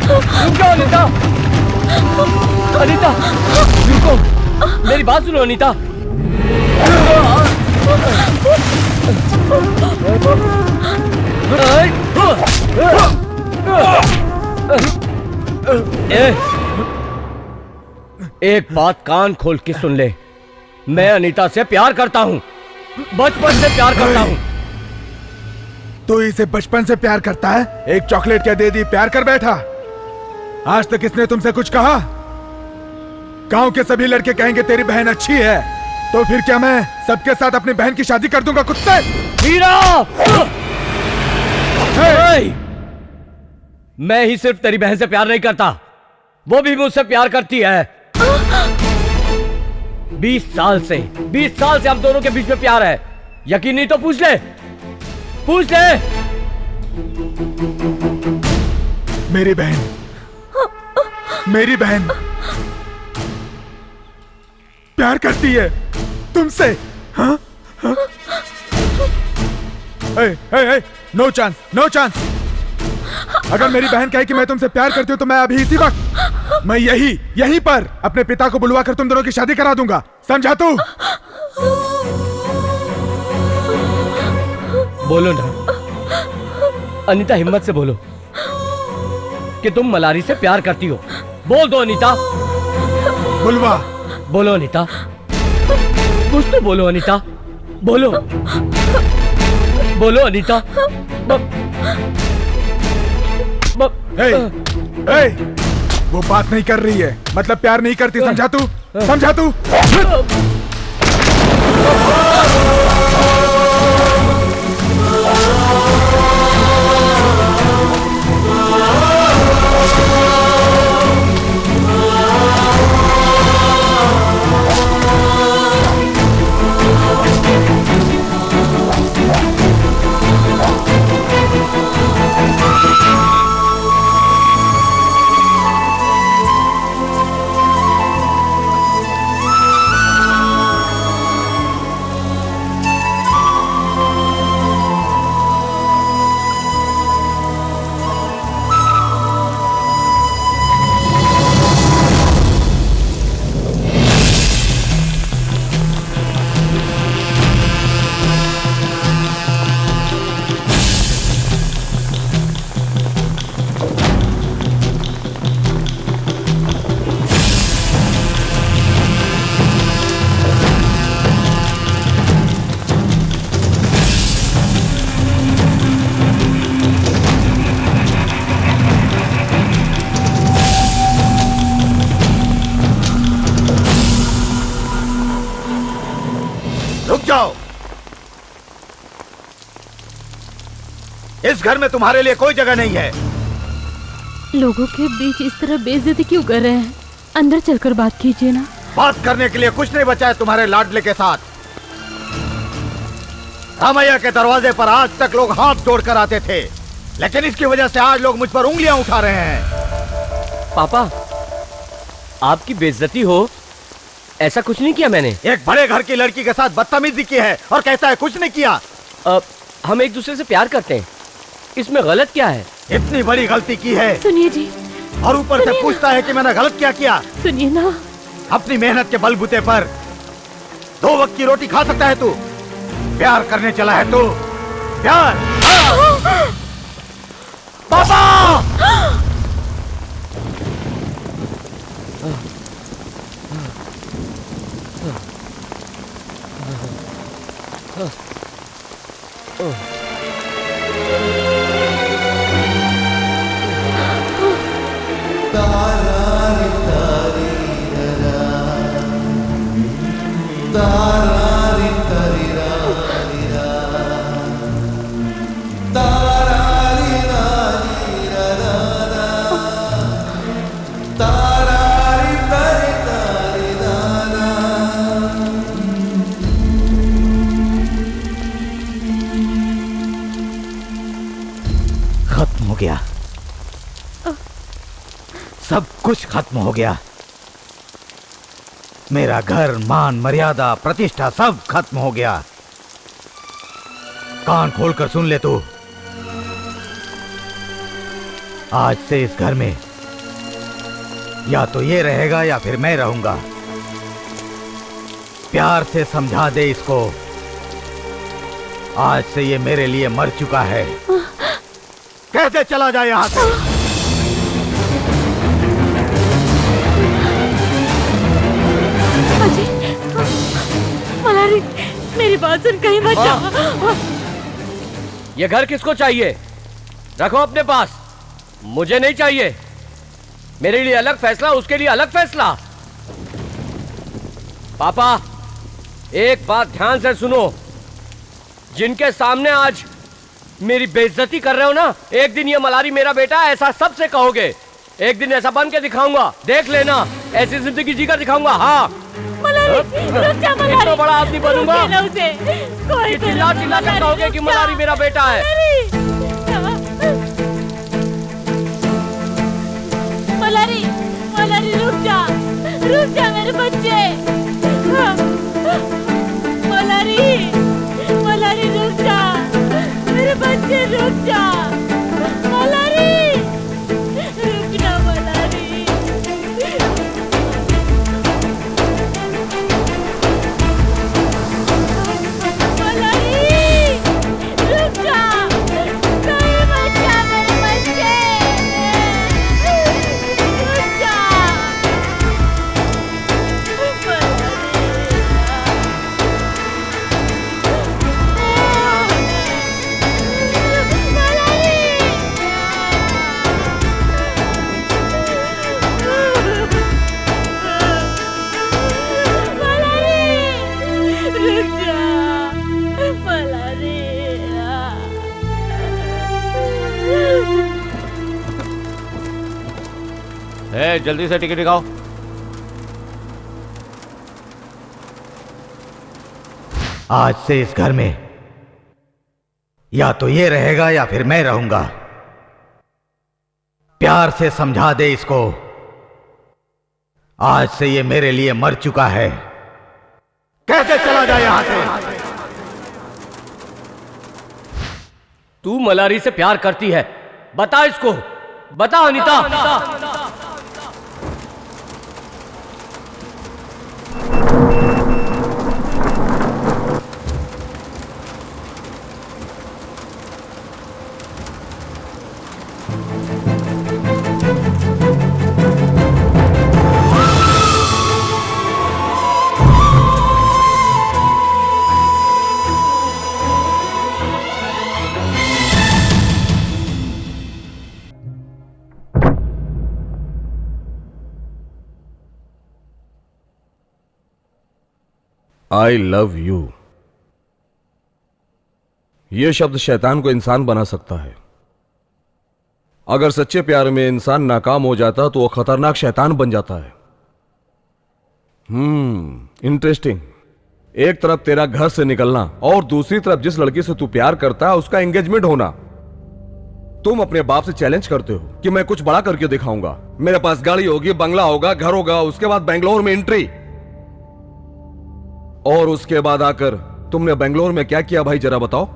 रुक जाओ अनीता। अनीता, रुको, मेरी बात सुनो अनीता। एक बात कान खोल के सुन ले, मैं अनीता से प्यार करता हूँ, बचपन से प्यार करता हूँ। तू इसे बचपन से प्यार करता है? एक चॉकलेट क्या दे दी, प्यार कर बैठा। आज तक इसने तुमसे कुछ कहा? गांव के सभी लड़के कहेंगे तेरी बहन अच्छी है, तो फिर क्या मैं सबके साथ अपनी बहन की शादी कर दूंगा कुत्ते? हीरा! मैं ही सिर्फ तेरी बहन से प्यार नहीं करता, वो भी मुझसे प्यार करती है। 20 साल से हम दोनों के बीच में प्यार है। यकीन नहीं तो पूछ ले। मेरी बहन प्यार करती है तुमसे? हाँ? No chance. अगर मेरी बहन कहे कि मैं तुमसे प्यार करती हूँ तो मैं अभी इसी वक्त मैं यहीं पर अपने पिता को बुलवा कर तुम दोनों की शादी करा दूंगा। समझा तू? बोलो ना अनीता, हिम्मत से बोलो कि तुम मलारी से प्यार करती हो। बोल दो अनीता। बुलवा। बोलो अनीता, कुछ तो बोलो अनीता। बोलो अनीता। वो बात नहीं कर रही है, मतलब प्यार नहीं करती। समझा तू? इस घर में तुम्हारे लिए कोई जगह नहीं है। लोगों के बीच इस तरह बेइज्जती क्यों कर रहे हैं? अंदर चलकर बात कीजिए ना। बात करने के लिए कुछ नहीं बचा है तुम्हारे लाडले के साथ। रामैया के दरवाजे पर आज तक लोग हाथ जोड़कर आते थे, लेकिन इसकी वजह से आज लोग मुझ पर उंगलियां उठा रहे हैं। पापा, आपकी बेइज्जती हो ऐसा कुछ नहीं किया मैंने। एक बड़े घर की लड़की के साथ बदतमीजी की है और कहता है कुछ नहीं किया। हम एक दूसरे से प्यार करते हैं, इसमें गलत क्या है? इतनी बड़ी गलती की है। सुनिए जी। और ऊपर से पूछता है कि मैंने गलत क्या किया। सुनिए ना। अपनी मेहनत के बलबूते पर 2 वक्त की रोटी खा सकता है तू। प्यार करने चला है तू। प्यार। पापा! खत्म हो गया, सब कुछ खत्म हो गया। मेरा घर, मान, मर्यादा, प्रतिष्ठा सब खत्म हो गया। कान खोलकर सुन ले तू। आज से इस घर में या तो ये रहेगा या फिर मैं रहूंगा। प्यार से समझा दे इसको। आज से ये मेरे लिए मर चुका है। कैसे चला जाए यहाँ से? मलारी, मेरी बात सुन, कहीं मत जाओ। ये घर किसको चाहिए? रखो अपने पास, मुझे नहीं चाहिए। मेरे लिए अलग फैसला, उसके लिए अलग फैसला। पापा, एक बात ध्यान से सुनो। जिनके सामने आज मेरी बेइज्जती कर रहे हो ना। एक दिन ये मलारी मेरा बेटा है, ऐसा सबसे कहोगे। एक दिन ऐसा बन के दिखाऊंगा, देख लेना। ऐसी जिंदगी जीकर दिखाऊंगा। हाँ इतना बड़ा आदमी बनूंगा कि चिल्ला चिल्ला कर कहोगे कि मलारी मेरा बेटा है। मलारी, मलारी रुक जा मेरे बच्चे। मलारी, मलारी रुक जा मेरे बच्चे, रुक जा मलारी, रुक जा मलारी। मलारी रुक जा, कोई बच्चा मेरे बच्चे, रुक जा। जल्दी से टिकट दिखाओ। आज से इस घर में या तो ये रहेगा या फिर मैं रहूंगा। प्यार से समझा दे इसको, आज से ये मेरे लिए मर चुका है। कैसे चला जाए यहां से? तू मलारी से प्यार करती है, बता इसको, बता अनीता। I love you. यह शब्द शैतान को इंसान बना सकता है। अगर सच्चे प्यार में इंसान नाकाम हो जाता तो वो खतरनाक शैतान बन जाता है। इंटरेस्टिंग। एक तरफ तेरा घर से निकलना और दूसरी तरफ जिस लड़की से तू प्यार करता है उसका एंगेजमेंट होना। तुम अपने बाप से चैलेंज करते हो कि मैं कुछ बड़ा करके दिखाऊंगा, मेरे पास गाड़ी होगी, बंगला होगा, घर होगा, उसके बाद बेंगलोर में एंट्री। और उसके बाद आकर तुमने बेंगलोर में क्या किया भाई, जरा बताओ।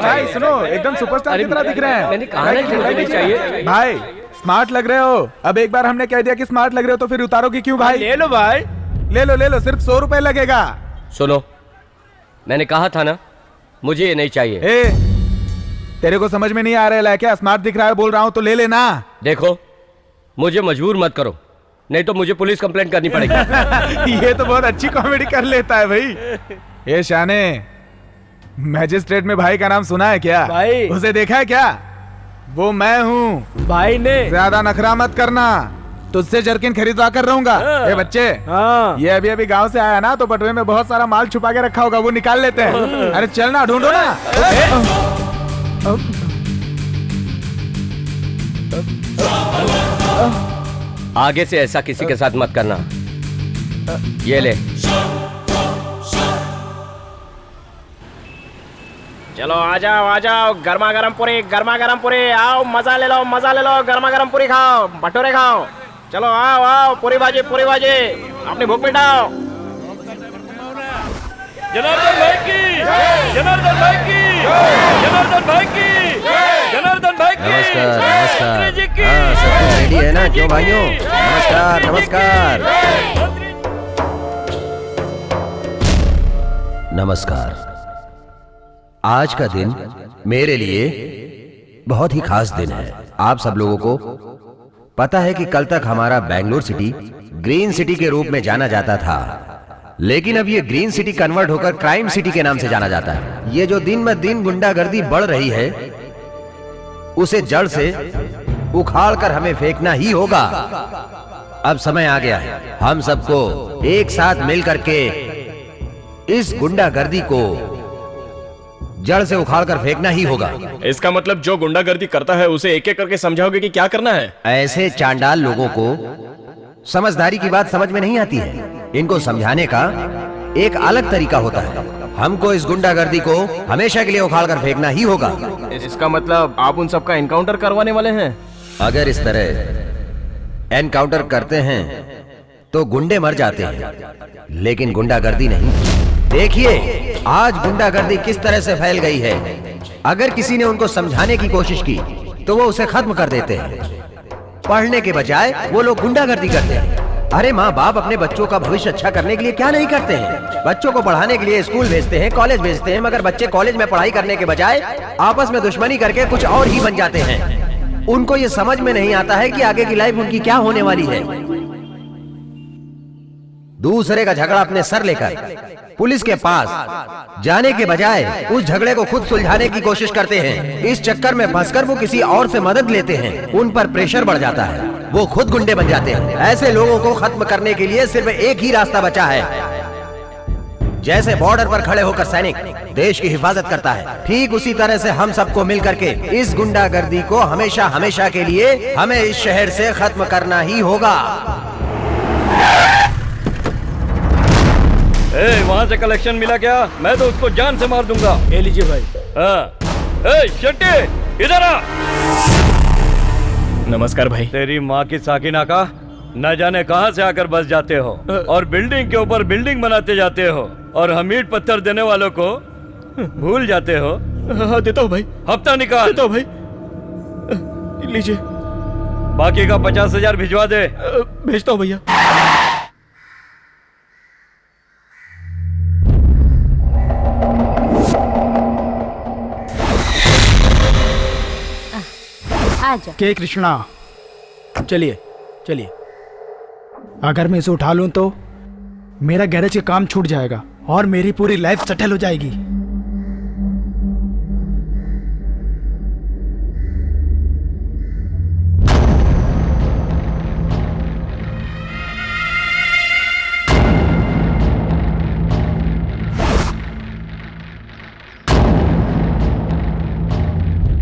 भाई सुनो, एकदम सुपरस्टार की तरह दिख रहे हैं। मैंने कहा ना कि मुझे नहीं चाहिए। भाई स्मार्ट लग रहे हो। अब एक बार हमने कह दिया कि स्मार्ट लग रहे हो तो फिर उतारोगे क्यों भाई? ले लो भाई, ले लो, सिर्फ 100 रुपए लगेगा। सुनो, मैंने कहा था ना मुझे ये नहीं चाहिए। तेरे को समझ में नहीं आ रहा है क्या? स्मार्ट दिख रहा है बोल रहा हूँ तो ले लेना। देखो मुझे मजबूर मत करो, नहीं तो मुझे पुलिस कंप्लेंट करनी पड़ेगी। ये तो बहुत अच्छी कॉमेडी कर लेता है भाई। ये शाने, मैजिस्ट्रेट में भाई का नाम सुना है क्या? भाई उसे देखा है क्या? वो मैं हूँ भाई ने। ज्यादा नखरा मत करना, तुझसे जर्किन खरीदवा कर रहूंगा। ये बच्चे, ये अभी गांव से आया ना तो बटुए में बहुत सारा माल छुपा के रखा होगा, वो निकाल लेते हैं। अरे चल ना, ढूंढो ना। आगे से ऐसा किसी के साथ मत करना। ये ले। चलो आ जाओ, गर्मा गर्म पूरी, आओ मजा ले लो, गर्मा गर्म पूरी खाओ, भटूरे खाओ। चलो आओ, पूरी भाजी, अपनी भूख मिटाओ। जनार्दन भाई की, जनार्दन भाई की, जनार्दन भाई की, जनार्दन भाई की। नमस्कार। सब कुछ रेडी है ना? क्यों भाइयों? नमस्कार। आज का दिन मेरे लिए बहुत ही खास दिन है। आप सब लोगों को पता है कि कल तक हमारा बेंगलुरु सिटी ग्रीन सिटी के रूप में जाना जाता था, लेकिन अब ये ग्रीन सिटी कन्वर्ट होकर क्राइम सिटी के नाम से जाना जाता है। ये जो दिन ब दिन गुंडागर्दी बढ़ रही है, उसे जड़ से उखाड़ कर हमें फेंकना ही होगा। अब समय आ गया है हम सबको एक साथ मिल करके इस गुंडागर्दी को जड़ से उखाड़ कर फेंकना ही होगा। इसका मतलब जो गुंडागर्दी करता है उसे एक एक करके समझाओगे कि क्या करना है? ऐसे चांडाल लोगों को समझदारी की बात समझ में नहीं आती है। इनको समझाने का एक अलग तरीका होता है। हमको इस गुंडागर्दी को हमेशा के लिए उखाड़ कर फेंकना ही होगा। इसका मतलब आप उन सबका एनकाउंटर करवाने वाले हैं? अगर इस तरह एनकाउंटर करते हैं तो गुंडे मर जाते हैं, लेकिन गुंडागर्दी नहीं। देखिए आज गुंडागर्दी किस तरह से फैल गई है। अगर किसी ने उनको समझाने की कोशिश की तो वो उसे खत्म कर देते हैं। पढ़ने के बजाय वो लोग गुंडागर्दी करते हैं। अरे माँ बाप अपने बच्चों का भविष्य अच्छा करने के लिए क्या नहीं करते हैं। बच्चों को पढ़ाने के लिए स्कूल भेजते हैं, कॉलेज भेजते हैं, मगर बच्चे कॉलेज में पढ़ाई करने के बजाय आपस में दुश्मनी करके कुछ और ही बन जाते हैं। उनको ये समझ में नहीं आता है कि आगे की लाइफ उनकी क्या होने वाली है। दूसरे का झगड़ा अपने सर लेकर पुलिस के पास जाने के बजाय उस झगड़े को खुद सुलझाने की कोशिश करते हैं। इस चक्कर में फंसकर वो किसी और से मदद लेते हैं। उन पर प्रेशर बढ़ जाता है, वो खुद गुंडे बन जाते हैं। ऐसे लोगों को खत्म करने के लिए सिर्फ एक ही रास्ता बचा है। जैसे बॉर्डर पर खड़े होकर सैनिक देश की हिफाजत करता है, ठीक उसी तरह से हम सबको मिल करके इस गुंडागर्दी को हमेशा हमेशा के लिए हमें इस शहर से खत्म करना ही होगा। वहाँ से कलेक्शन मिला क्या? मैं तो उसको जान से मार दूंगा। ले लीजिए भाई। हाँ। शट्टी इधर आ। नमस्कार भाई। तेरी माँ की साकिना का न जाने कहाँ से आकर बस जाते हो और बिल्डिंग के ऊपर बिल्डिंग बनाते जाते हो और हम ईंट पत्थर देने वालों को भूल जाते हो। हाँ देता हूँ भाई। हफ्ता निकाल। देता हूँ भाई। लीजिए। बाकी का 50,000 भिजवा दे। भेजता हूँ भैया। के कृष्णा, चलिए चलिए। अगर मैं इसे उठा लूं तो मेरा गैरेज का काम छूट जाएगा और मेरी पूरी लाइफ सेटल हो जाएगी।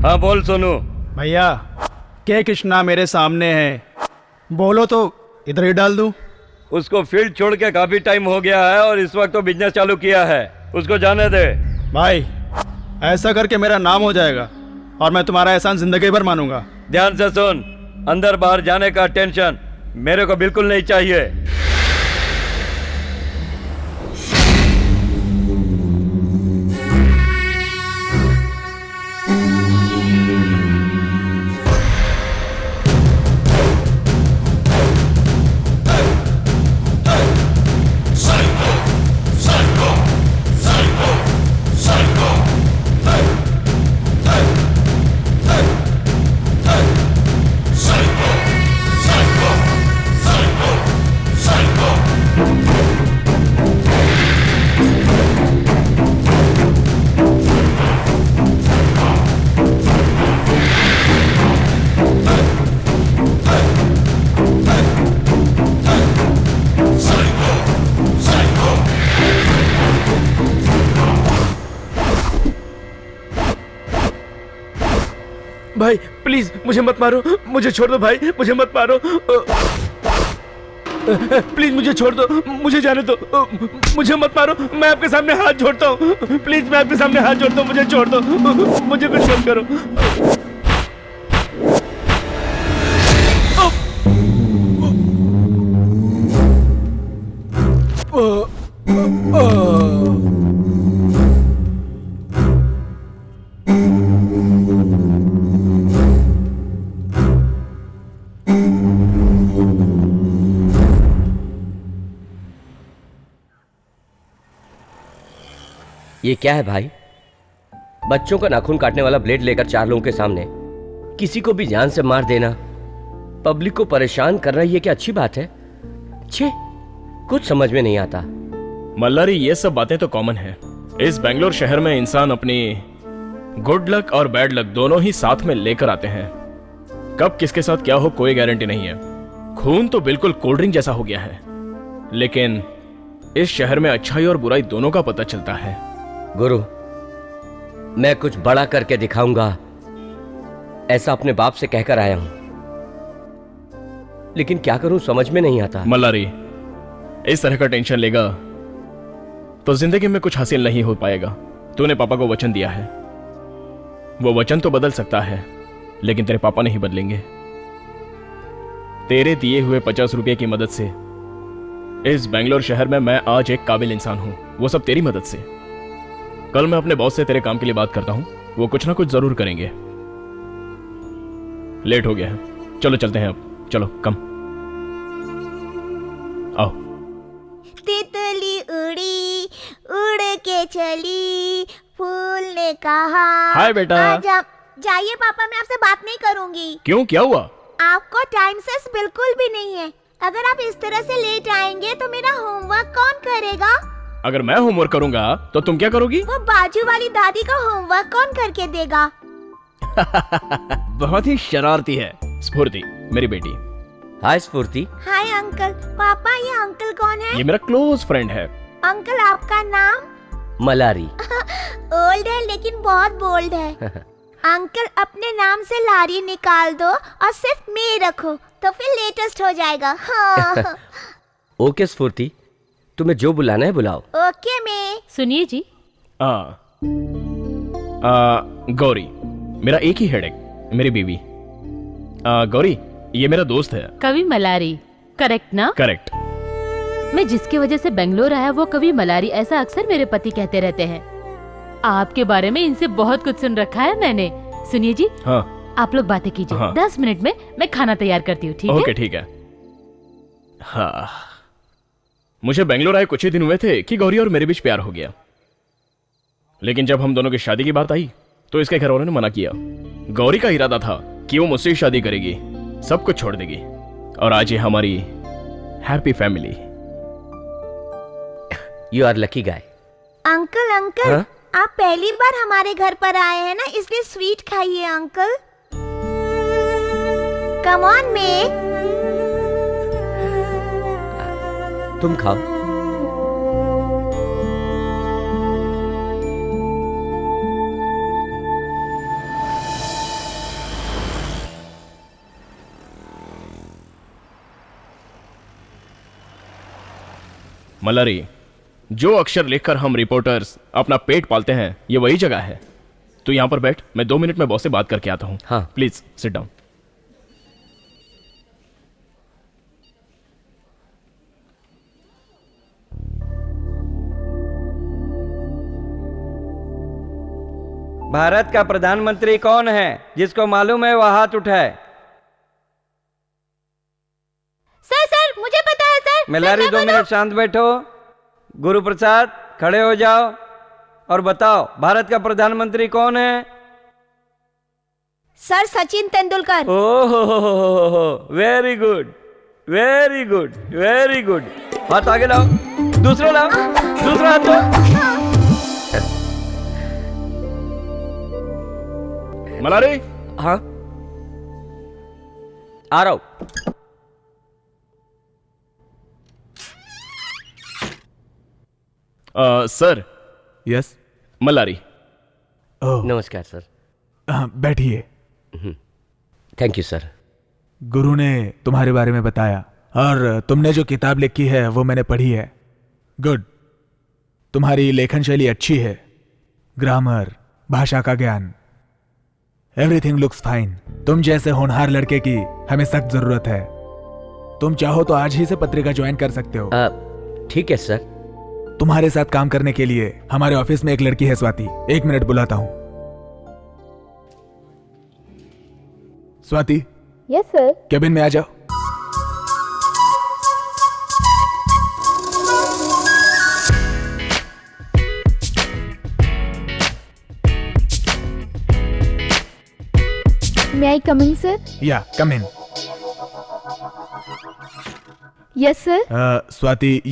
हाँ बोल सोनू। भैया के कृष्णा मेरे सामने है, बोलो तो इधर ही डाल दूं। उसको फील्ड छोड़ के काफी टाइम हो गया है और इस वक्त तो बिजनेस चालू किया है, उसको जाने दे। भाई ऐसा करके मेरा नाम हो जाएगा और मैं तुम्हारा एहसान जिंदगी भर मानूंगा। ध्यान से सुन, अंदर बाहर जाने का टेंशन मेरे को बिल्कुल नहीं चाहिए। भाई प्लीज मुझे मत मारो, मुझे छोड़ दो भाई, मुझे मत मारो। प्लीज मुझे छोड़ दो, मुझे जाने दो, मुझे मत मारो। मैं आपके सामने हाथ जोड़ता हूँ, प्लीज मैं आपके सामने हाथ जोड़ता हूँ, मुझे छोड़ दो, मुझे कुछ मत करो। ये क्या है भाई? बच्चों का नाखून काटने वाला ब्लेड लेकर 4 लोगों के सामने किसी को भी जान से मार देना पब्लिक को परेशान करना ये क्या अच्छी बात है? छे, कुछ समझ में नहीं आता। मल्लारी, ये सब बातें तो कॉमन है। इस बेंगलोर शहर में इंसान अपनी गुड लक और बैड लक दोनों ही साथ में लेकर आते हैं। कब किसके साथ क्या हो कोई गारंटी नहीं है। खून तो बिल्कुल कोल्ड ड्रिंक जैसा हो गया है, लेकिन इस शहर में अच्छाई और बुराई दोनों का पता चलता है। गुरु, मैं कुछ बड़ा करके दिखाऊंगा, ऐसा अपने बाप से कहकर आया हूं, लेकिन क्या करूं समझ में नहीं आता। मल्लारी, इस तरह का टेंशन लेगा तो जिंदगी में कुछ हासिल नहीं हो पाएगा। तूने पापा को वचन दिया है, वो वचन तो बदल सकता है, लेकिन तेरे पापा नहीं बदलेंगे। तेरे दिए हुए 50 रुपए की मदद से इस बेंगलोर शहर में मैं आज एक काबिल इंसान हूं, वो सब तेरी मदद से। कल मैं अपने बॉस से तेरे काम के लिए बात करता हूं, वो कुछ ना कुछ जरूर करेंगे। लेट हो गया है, चलो चलते हैं अब। चलो कम आओ। तितली उड़ी उड़ के चली, फूल ने कहा हाय बेटा। जाइए पापा, मैं आपसे बात नहीं करूंगी। क्यों, क्या हुआ? आपको टाइम सेंस बिल्कुल भी नहीं है। अगर आप इस तरह से लेट आएंगे तो मेरा होमवर्क कौन करेगा? अगर मैं होमवर्क करूंगा तो तुम क्या करोगी? वो बाजू वाली दादी का होमवर्क कौन करके देगा? बहुत ही शरारती है। स्फूर्ति, मेरी बेटी। हाय स्फूर्ति। Hi uncle. पापा, ये अंकल कौन है? ये मेरा क्लोज फ्रेंड है। अंकल, आपका नाम? मलारी। ओल्ड है लेकिन बहुत बोल्ड है। अंकल, अपने नाम से लारी निकाल दो और सिर्फ मे रखो, तो फिर लेटेस्ट हो जाएगा। हाँ। ओके स्फूर्ति, तुम्हें जो बुलाना है बुलाओ। ओके मे। सुनिए जी। गौरी, मेरा एक ही हेडेक, मेरी बीवी। गौरी, ये मेरा दोस्त है कवि मलारी, करेक्ट ना? करेक्ट। मैं जिसकी वजह से बेंगलोर आया वो कवि मलारी, ऐसा अक्सर मेरे पति कहते रहते हैं। आपके बारे में इनसे बहुत कुछ सुन रखा है मैंने। सुनिए जी। हाँ। आप लोग बातें कीजिए। हाँ। 10 मिनट में मैं खाना तैयार करती हूँ, ठीक है? ओके, ठीक है। हाँ, मुझे बेंगलोर आए कुछ ही दिन हुए थे कि गौरी और मेरे बीच प्यार हो गया, लेकिन जब हम दोनों की शादी की बात आई तो इसके घर वालों ने मना किया। गौरी का इरादा था कि वो मुझसे शादी करेगी, सब कुछ छोड़ देगी, और आज ये हमारी happy family. You are lucky guy. Uncle uncle, हाँ? आप पहली बार हमारे घर पर आए हैं ना, इसलिए स्वीट खाइए अंकल। Come on May. तुम खाओ। मलारी, जो अक्षर लिखकर हम रिपोर्टर्स अपना पेट पालते हैं, ये वही जगह है। तू यहां पर बैठ, मैं 2 मिनट में बॉस से बात करके आता हूं। हाँ। Please sit down. भारत का प्रधानमंत्री कौन है? जिसको मालूम है वह हाथ उठाए। सर मुझे पता है सर। मलारी, 2 मिनट शांत बैठो। गुरु प्रसाद, खड़े हो जाओ और बताओ, भारत का प्रधानमंत्री कौन है? सर, Sachin Tendulkar. Oh, very good, very good, very good. हाथ आगे लाओ, दूसरा लाओ, दूसरा हाथ लो। मलारी। हाँ, आ रहा हूं। सर। यस। मलारी। नमस्कार सर। बैठिए। Thank you sir. गुरु ने तुम्हारे बारे में बताया, और तुमने जो किताब लिखी है वो मैंने पढ़ी है। गुड। तुम्हारी लेखन शैली अच्छी है, ग्रामर, भाषा का ज्ञान, एवरीथिंग लुक्स फाइन। तुम जैसे होनहार लड़के की हमें सख्त जरूरत है। तुम चाहो तो आज ही से पत्रिका ज्वाइन कर सकते हो। ठीक है सर। तुम्हारे साथ काम करने के लिए हमारे ऑफिस में एक लड़की है, स्वाति। 1 मिनट बुलाता हूं। स्वाति। Yes sir. केबिन में आ जाओ। May I come in, sir? Yeah, come in. Yes sir. Swati,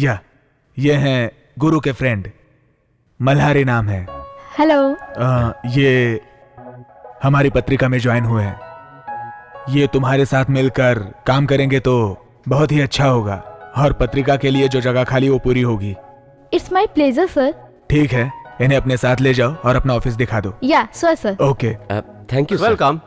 ये हैं गुरु के फ्रेंड, मल्हारी नाम है। हेलो। ये हमारी पत्रिका में ज्वाइन हुए हैं। ये तुम्हारे साथ मिलकर काम करेंगे तो बहुत ही अच्छा होगा और पत्रिका के लिए जो जगह खाली वो पूरी होगी। It's my pleasure sir. ठीक है, इन्हें अपने साथ ले जाओ और अपना ऑफिस दिखा दो। या sure sir. Okay, thank you. Welcome.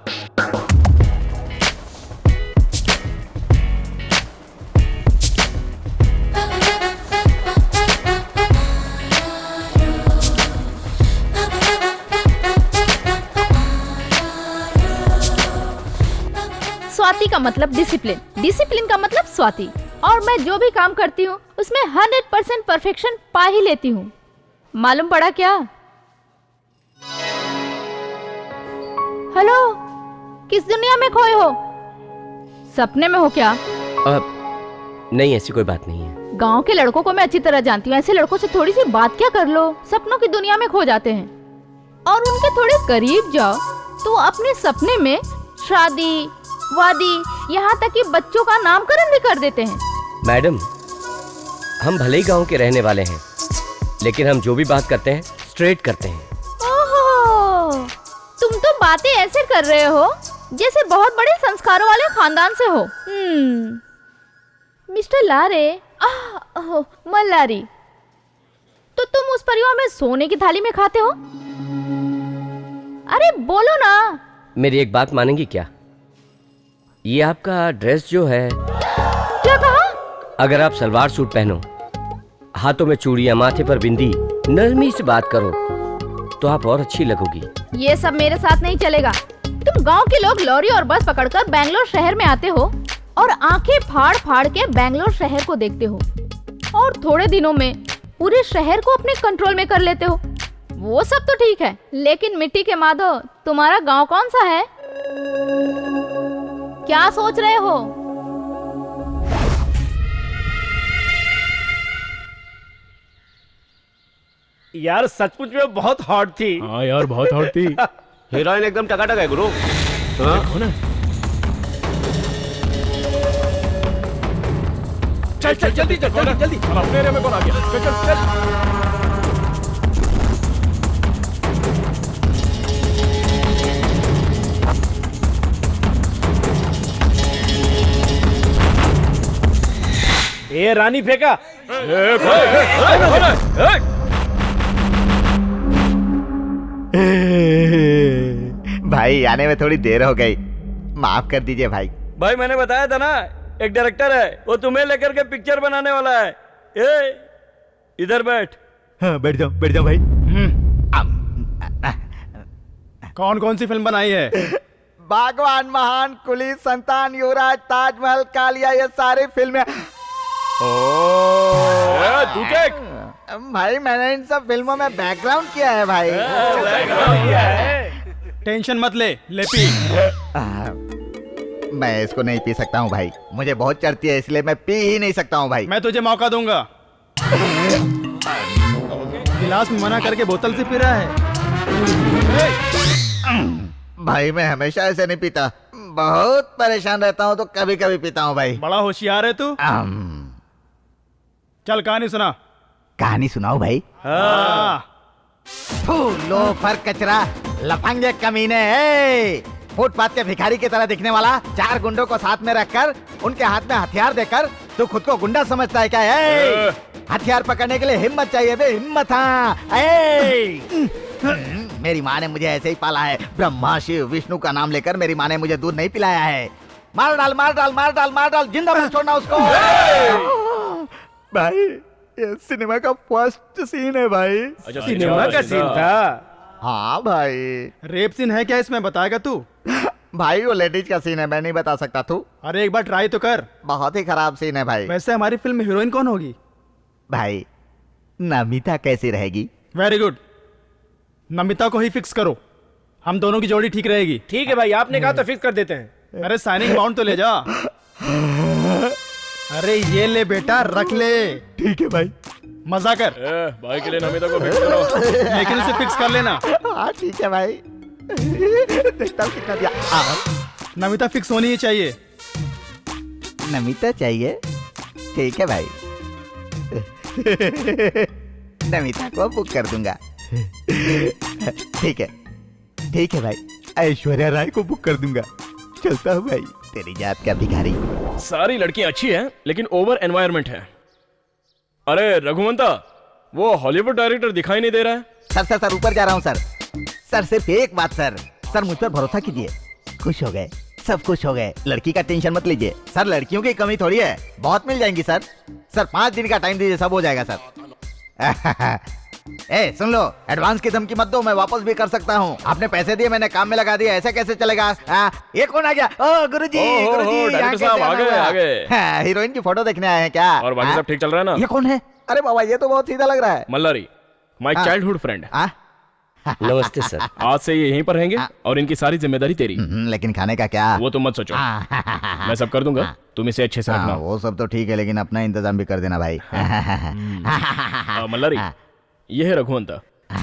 Swati का मतलब डिसिप्लिन, डिसिप्लिन का मतलब स्वाति। और मैं जो भी काम करती हूँ उसमें 100% परफेक्शन पा ही लेती हूँ। मालूम पड़ा क्या? हेलो, किस दुनिया में खोए हो? सपने में हो क्या? नहीं, ऐसी कोई बात नहीं है। गांव के लड़कों को मैं अच्छी तरह जानती हूँ। ऐसे लड़कों से थोड़ी सी बात क्या कर लो, सपनों की दुनिया में खो जाते हैं। और उनके थोड़े करीब जाओ तो अपने सपने में शादी, वादी, यहाँ तक कि बच्चों का नामकरण भी कर देते हैं। मैडम, हम भले ही गांव के रहने वाले हैं, लेकिन हम जो भी बात करते हैं स्ट्रेट करते हैं। ओहो, तुम तो बातें ऐसे कर रहे हो जैसे बहुत बड़े संस्कारों वाले खानदान से हो। मिस्टर लारे, मल्लारी, तो तुम उस परिवार में सोने की थाली में खाते हो? अरे बोलो ना। मेरी एक बात मानेंगी क्या? ये आपका ड्रेस जो है। क्या कहा? अगर आप सलवार सूट पहनो, हाथों में चूड़ियां, माथे पर बिंदी, नरमी से बात करो तो आप और अच्छी लगोगी। ये सब मेरे साथ नहीं चलेगा। तुम गांव के लोग लॉरी और बस पकड़कर बैंगलोर शहर में आते हो और आंखें फाड़ फाड़ के बैंगलोर शहर को देखते हो और थोड़े दिनों में पूरे शहर को अपने कंट्रोल में कर लेते हो। वो सब तो ठीक है, लेकिन मिट्टी के माधो, तुम्हारा गांव कौन सा है? क्या सोच रहे हो? यार सचमुच में बहुत हॉट थी। हाँ यार, बहुत हॉट थी। हीरोइन एकदम टकाटक है गुरु। देखो ना। चल चल जल्दी चल, जल्दी जल्दी। अपने एरिया में कौन आ गया? चल चल चल। ए रानी फेंका। भाई आने में थोड़ी देर हो गई, माफ कर दीजिए भाई। भाई मैंने बताया था ना, एक डायरेक्टर है, वो तुम्हें लेकर के पिक्चर बनाने वाला है। ए, इधर बैठ। हाँ, बैठ जाओ भाई। कौन कौन सी फिल्म बनाई है? बागवान, महान, कुली, संतान, युवराज, ताजमहल, कालिया, ये सारी फिल्में। भाई मैंने इन सब फिल्मों में बैकग्राउंड किया है भाई। टेंशन मत ले पी। मैं इसको नहीं पी सकता हूँ भाई, मुझे बहुत चढ़ती है, इसलिए मैं पी ही नहीं सकता हूँ भाई। मैं तुझे मौका दूंगा। गिलास में मना करके बोतल से पी रहा है। भाई मैं हमेशा ऐसे नहीं पीता, बहुत परेशान रहता हूँ तो कभी कभी पीता हूँ भाई। बड़ा होशियार है तू। चल कहानी सुना। कहानी सुनाओ भाई। लोफर, कचरा, लफंगे, कमीने। फुटपाथ के भिखारी की तरह दिखने वाला 4 गुंडों को साथ में रखकर उनके हाथ में हथियार देकर तू खुद को गुंडा समझता है क्या? हथियार पकड़ने के लिए हिम्मत चाहिए बे, हिम्मत। हाँ, मेरी माँ ने मुझे ऐसे ही पाला है। ब्रह्मा, शिव, विष्णु का नाम लेकर मेरी माँ ने मुझे दूध नहीं पिलाया है। मार डाल, मार डाल, मार डाल, मार डाल, जिंदा मत छोड़ना उसको। भाई ये सिनेमा का फर्स्ट सीन है भाई। अच्छा, सिनेमा का सीन था? हाँ भाई। रेप सीन है क्या इसमें, बताएगा तू? भाई वो लेडीज का सीन है, मैं नहीं बता सकता तू। अरे एक बार ट्राई तो कर। बहुत ही खराब सीन है भाई। वैसे हमारी फिल्म में हीरोइन कौन होगी? भाई नमिता कैसी रहेगी? वेरी गुड, नमिता को ही फिक्स करो, हम दोनों की जोड़ी ठीक रहेगी। ठीक है भाई, आपने कहा तो फिक्स कर देते हैं। अरे साइनिंग बाउंड तो ले जा। अरे ये ले बेटा, रख ले। ठीक है भाई, मजा कर। भाई के लिए नमिता को फिक्स करो। लेकिन उसे फिक्स कर लेना। हाँ ठीक है भाई। देखता हूँ कितना दिया। नमिता फिक्स होनी ही चाहिए। नमिता चाहिए? ठीक है भाई। नमिता को बुक कर दूंगा। ठीक है भाई, ऐश्वर्या राय को बुक कर दूंगा। चलता हूँ भाई, तेरी जात का भिखारी। सारी लड़कियां अच्छी हैं, लेकिन ओवर एनवायरनमेंट है। अरे रघुवंता, वो हॉलीवुड डायरेक्टर दिखाई नहीं दे रहा है। सर ऊपर जा रहा हूँ सर। सर सिर्फ एक बात सर मुझ पर भरोसा कीजिए। खुश हो गए, सब खुश हो गए। लड़की का टेंशन मत लीजिए सर, लड़कियों की कमी थोड़ी है, बहुत मिल जाएंगी सर। 5 दिन का टाइम दीजिए, सब हो जाएगा सर। ए सुन लो, एडवांस की धमकी मत दो, मैं वापस भी कर सकता हूँ। आपने पैसे दिए, मैंने काम में लगा दिया, ऐसे कैसे चलेगा? ये कौन आ गया? ओ गुरुजी, डायरेक्टर साहब आ गए। हीरोइन की फोटो देखने आए हैं क्या? और बाकी सब ठीक चल रहा है ना? ये कौन है? अरे बाबा, ये तो बहुत सीधा लग रहा है। मल्लारी, माय चाइल्डहुड फ्रेंड। नमस्ते सर। आज से ये यहीं पर रहेंगे और इनकी सारी जिम्मेदारी तेरी। लेकिन खाने का क्या? वो तुम मत सोचो, मैं सब कर दूंगा, तुम इसे अच्छे से रखना। वो सब तो ठीक है, लेकिन अपना इंतजाम भी कर देना भाई। मल्लारी, ये है रघुवंता।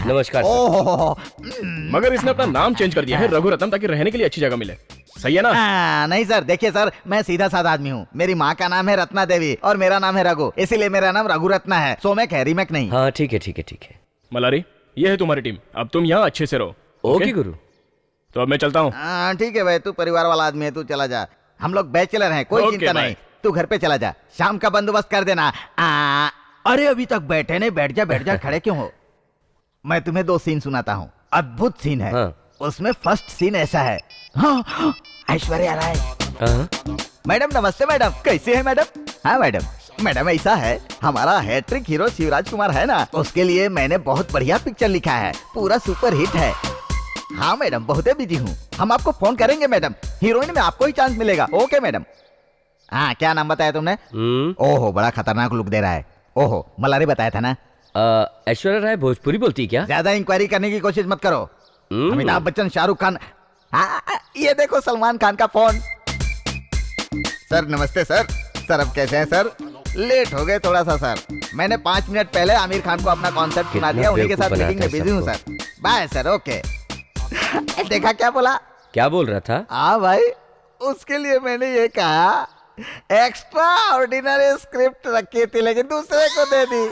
नमस्कार सर। मगर इसने अपना नाम चेंज कर दिया है रघुरत्न, ताकि रहने के लिए अच्छी जगह मिले। सही है ना? नहीं सर, देखिए सर, मैं सीधा साधा आदमी हूँ। मेरी माँ का नाम है रत्ना देवी और मेरा नाम है रघु, इसीलिए मेरा नाम रघुरत्ना है। सोमेक है, रीमेक नहीं। हाँ ठीक है। मल्लारी, ये है तुम्हारी टीम, अब तुम यहाँ अच्छे से रहो। ओके गुरु। तो अब मैं चलता हूँ। ठीक है भाई, तू परिवार वाला आदमी है, तू चला जा। हम लोग बैचलर हैं, कोई चिंता नहीं। तू घर पे चला जा, शाम का बंदोबस्त कर देना। अरे अभी तक बैठे नहीं, बैठ जा, खड़े क्यों हो? मैं तुम्हें 2 सीन सुनाता हूँ, अद्भुत सीन है। उसमें फर्स्ट सीन ऐसा है। ऐश्वर्या राय। मैडम नमस्ते। मैडम कैसे है मैडम? हाँ मैडम ऐसा है, हमारा हैट्रिक हीरो शिवराज कुमार है ना, उसके लिए मैंने बहुत बढ़िया पिक्चर लिखा है, पूरा सुपर हिट है। हाँ मैडम, बहुत बिजी हूँ, हम आपको फोन करेंगे मैडम। हीरोइन में आपको ही चांस मिलेगा। Okay madam. हाँ, क्या नाम बताया तुमने? ओहो, बड़ा खतरनाक लुक दे रहा है। ओहो, मल्लारी बताया था ना? ऐश्वर्या राय भोजपुरी बोलती क्या? ज्यादा इंक्वायरी करने की कोशिश मत करो। अमिताभ बच्चन, शाहरुख खान। ये देखो सलमान खान का फोन। सर नमस्ते सर। सर अब कैसे हैं सर? लेट हो गए थोड़ा सा सर, मैंने 5 मिनट पहले आमिर खान को अपना कॉन्सेप्ट सुना दिया, उन्हीं के साथ मीटिंग में बिजी हूँ सर। Bye sir. ओके। देखा क्या बोला? क्या बोल रहा था? हाँ भाई, उसके लिए मैंने ये कहा, एक्स्ट्रा ऑर्डिनरी स्क्रिप्ट रखी थी लेकिन दूसरे को दे दी।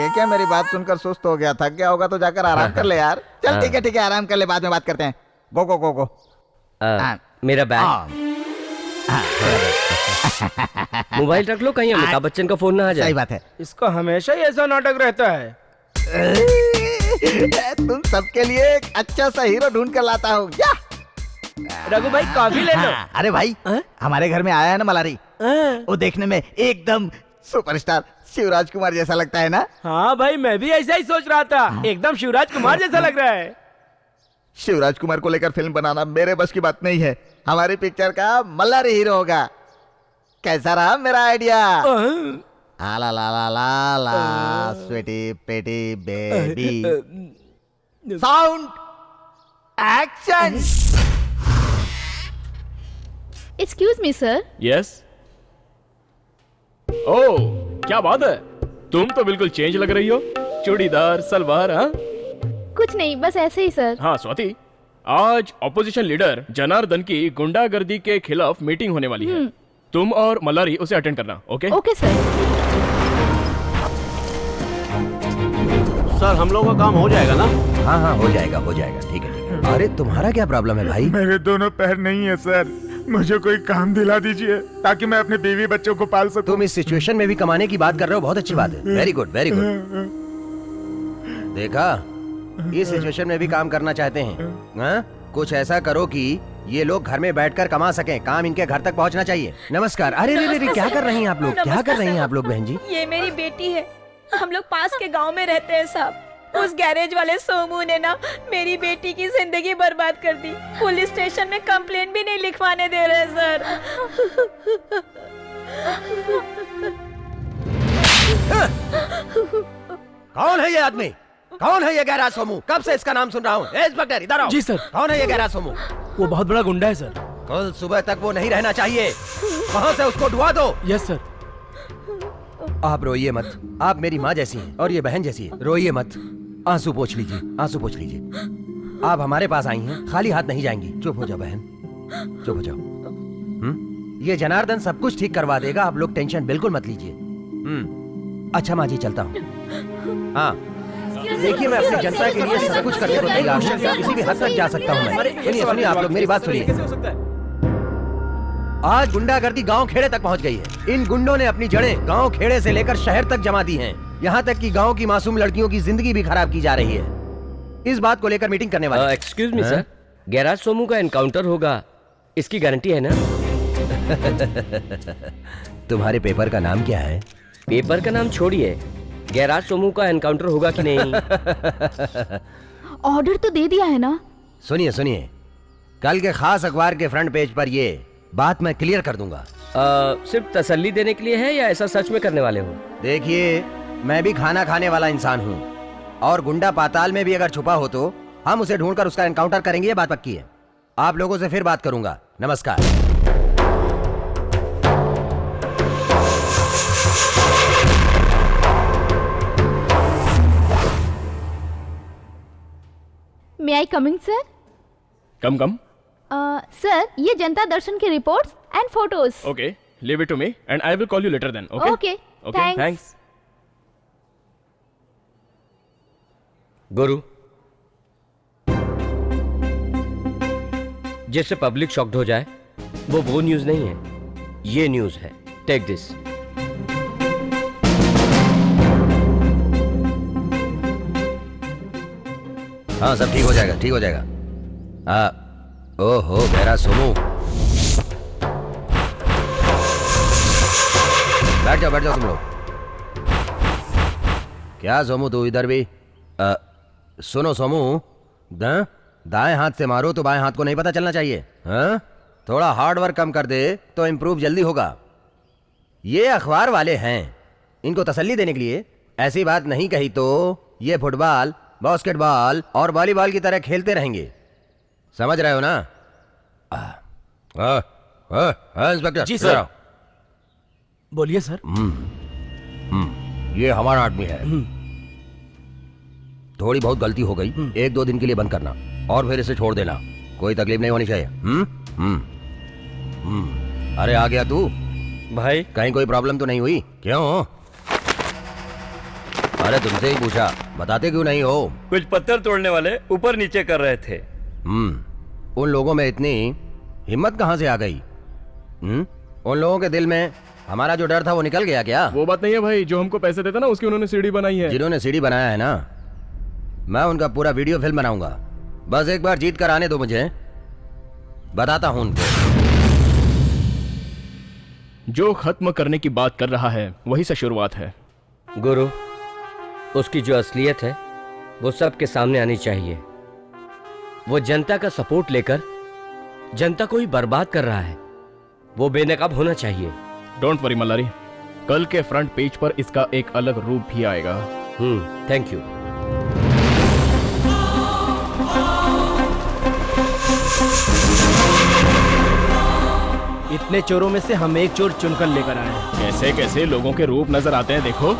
ये क्या, मेरी बात सुनकर सुस्त हो गया? थक गया होगा तो जाकर आराम कर ले यार। चल ठीक है, आराम कर ले, बाद में बात करते हैं। गो। मेरा बैग। मोबाइल रख लो, कहीं अमिताभ बच्चन का फोन ना आ जाए। सही बात है। इसका हमेशा ही ऐसा नाटक रहता है। तुम सबके लिए एक अच्छा सा हीरो ढूंढ कर लाता हूँ। रघु भाई, कॉफी ले लो। अरे भाई, हमारे घर में आया है ना मल्लारी, वो देखने में एकदम सुपरस्टार शिवराज कुमार जैसा लगता है ना? हाँ भाई, मैं भी ऐसा ही सोच रहा था, एकदम शिवराज कुमार जैसा लग रहा है। शिवराज कुमार को लेकर फिल्म बनाना मेरे बस की बात नहीं है। हमारी पिक्चर का मल्लारी हीरो होगा। कैसा रहा मेरा आइडिया? ला ला ला ला ला, sweetie petty baby. Sound action. Excuse me sir. Yes. Oh, क्या बात है, तुम तो बिल्कुल चेंज लग रही हो। चूड़ीदार, सलवार। हाँ, कुछ नहीं, बस ऐसे ही सर। हाँ स्वाति, आज ऑपोजिशन लीडर जनार्दन की गुंडागर्दी के खिलाफ मीटिंग होने वाली है। तुम और मल्लारी उसे अटेंड करना। ओके? Okay sir. सर, हम लोगों का काम हो जाएगा ना? हाँ, हो जाएगा। ठीक है। अरे तुम्हारा क्या प्रॉब्लम है भाई? मेरे दोनों पैर नहीं है सर, मुझे कोई काम दिला दीजिए ताकि मैं अपने बीवी बच्चों को पाल सकूं। तुम इस सिचुएशन में भी कमाने की बात कर रहे हो, बहुत अच्छी बात है। Very good. देखा, इस सिचुएशन में भी काम करना चाहते हैं। हाँ? कुछ ऐसा करो कि ये लोग घर में बैठकर कमा सकें, काम इनके घर तक पहुंचना चाहिए। नमस्कार। अरे क्या कर रही हैं आप लोग? क्या कर रही हैं आप लोग बहन जी? ये मेरी बेटी है, हम लोग पास के गांव में रहते हैं साहब। उस गैरेज वाले सोमू ने ना मेरी बेटी की जिंदगी बर्बाद कर दी। पुलिस स्टेशन में कंप्लेन भी नहीं लिखवाने दे रहे सर। कौन है ये आदमी? कौन है ये गैराज सोमू? कब से इसका नाम सुन रहा हूँ। इंस्पेक्टर इधर आओ। जी सर। कौन है ये गैराज सोमू? वो बहुत बड़ा गुंडा है सर। कल सुबह तक वो नहीं रहना चाहिए, वहाँ से उसको ढुआ दो। Yes sir. आप रोइए मत, आप मेरी माँ जैसी हैं और ये बहन जैसी है। रोइए मत, आंसू पोंछ लीजिए। आप हमारे पास आई हैं, खाली हाथ नहीं जाएंगी। चुप हो जाओ बहन, चुप हो जाओ। ये जनार्दन सब कुछ ठीक करवा देगा, आप लोग टेंशन बिल्कुल मत लीजिए। अच्छा माँ जी, चलता हूँ। हाँ देखिए, मैं अपनी जनता के लिए सब कुछ करने को तैयार हूँ, किसी भी हद तक जा सकता हूँ मैं। सुनिए आप लोग, मेरी बात सुनिए। आज गुंडागर्दी गांव खेड़े तक पहुंच गई है। इन गुंडों ने अपनी जड़ें गांव खेड़े से लेकर शहर तक जमा दी हैं। यहाँ तक कि गांव की मासूम लड़कियों की जिंदगी भी खराब की जा रही है। इस बात को लेकर मीटिंग करने वाले। Excuse me sir, garage Somu का एनकाउंटर होगा, इसकी गारंटी है ना? तुम्हारे पेपर का नाम क्या है? पेपर का नाम छोड़िए, गैराज सोमू का एनकाउंटर होगा कि नहीं? ऑर्डर तो दे दिया है ना? सुनिए सुनिए, कल के खास अखबार के फ्रंट पेज पर ये बात मैं क्लियर कर दूंगा। सिर्फ तसल्ली देने के लिए है या ऐसा सच में करने वाले हो? देखिए, मैं भी खाना खाने वाला इंसान हूँ, और गुंडा पाताल में भी अगर छुपा हो तो हम उसे ढूंढकर उसका एनकाउंटर करेंगे, ये बात पक्की है। आप लोगों से फिर बात करूंगा। नमस्कार। May I coming sir? Come. Sir, ये जनता दर्शन की reports and photos. Okay, leave it to me and I will call you later then. Okay okay, thanks. गुरु, जिससे पब्लिक शॉक्ड हो जाए वो न्यूज नहीं है, ये न्यूज है। Take this. हाँ, सब ठीक हो जाएगा, ठीक हो जाएगा। ओहो, गैराज सोमू, बैठ जाओ तुम लोग। क्या सोमू, तू इधर भी? सुनो सोमू, दाएं हाथ से मारो तो बाएं हाथ को नहीं पता चलना चाहिए। हाँ, थोड़ा हार्ड वर्क कम कर दे तो इंप्रूव जल्दी होगा। ये अखबार वाले हैं, इनको तसल्ली देने के लिए ऐसी बात नहीं कही तो ये फुटबॉल, बास्केटबॉल और वॉलीबॉल की तरह खेलते रहेंगे। समझ रहे हो ना? इंस्पेक्टर जी सर। बोलिए सर। ये हमारा आदमी है। थोड़ी बहुत गलती हो गई, 1-2 दिन के लिए बंद करना और फिर इसे छोड़ देना, कोई तकलीफ नहीं होनी चाहिए। अरे आ गया तू भाई? कहीं कोई प्रॉब्लम तो नहीं हुई? क्यों? अरे तुमसे ही पूछा, बताते क्यों नहीं हो? कुछ पत्थर तोड़ने वाले ऊपर नीचे कर रहे थे। उन लोगों में इतनी हिम्मत कहां से आ गई? उन लोगों के दिल में हमारा जो डर था वो निकल गया क्या? वो बात नहीं है भाई, जो हमको पैसे देता ना उसकी उन्होंने सीढ़ी बनाई है। जिन्होंने सीढ़ी बनाया है ना, मैं उनका पूरा वीडियो फिल्म बनाऊंगा। बस एक बार जीत कर आने दो मुझे, बताता हूं उनको। जो खत्म करने की बात कर रहा है वही से शुरुआत है। गुरु, उसकी जो असलियत है वो सबके सामने आनी चाहिए। वो जनता का सपोर्ट लेकर जनता को ही बर्बाद कर रहा है, वो बेनकाब होना चाहिए। डोंट वरी मल्लारी, कल के फ्रंट पेज पर इसका एक अलग रूप भी आएगा। Thank you. इतने चोरों में से हम एक चोर चुनकर लेकर आए हैं। कैसे कैसे लोगों के रूप नजर आते हैं, देखो।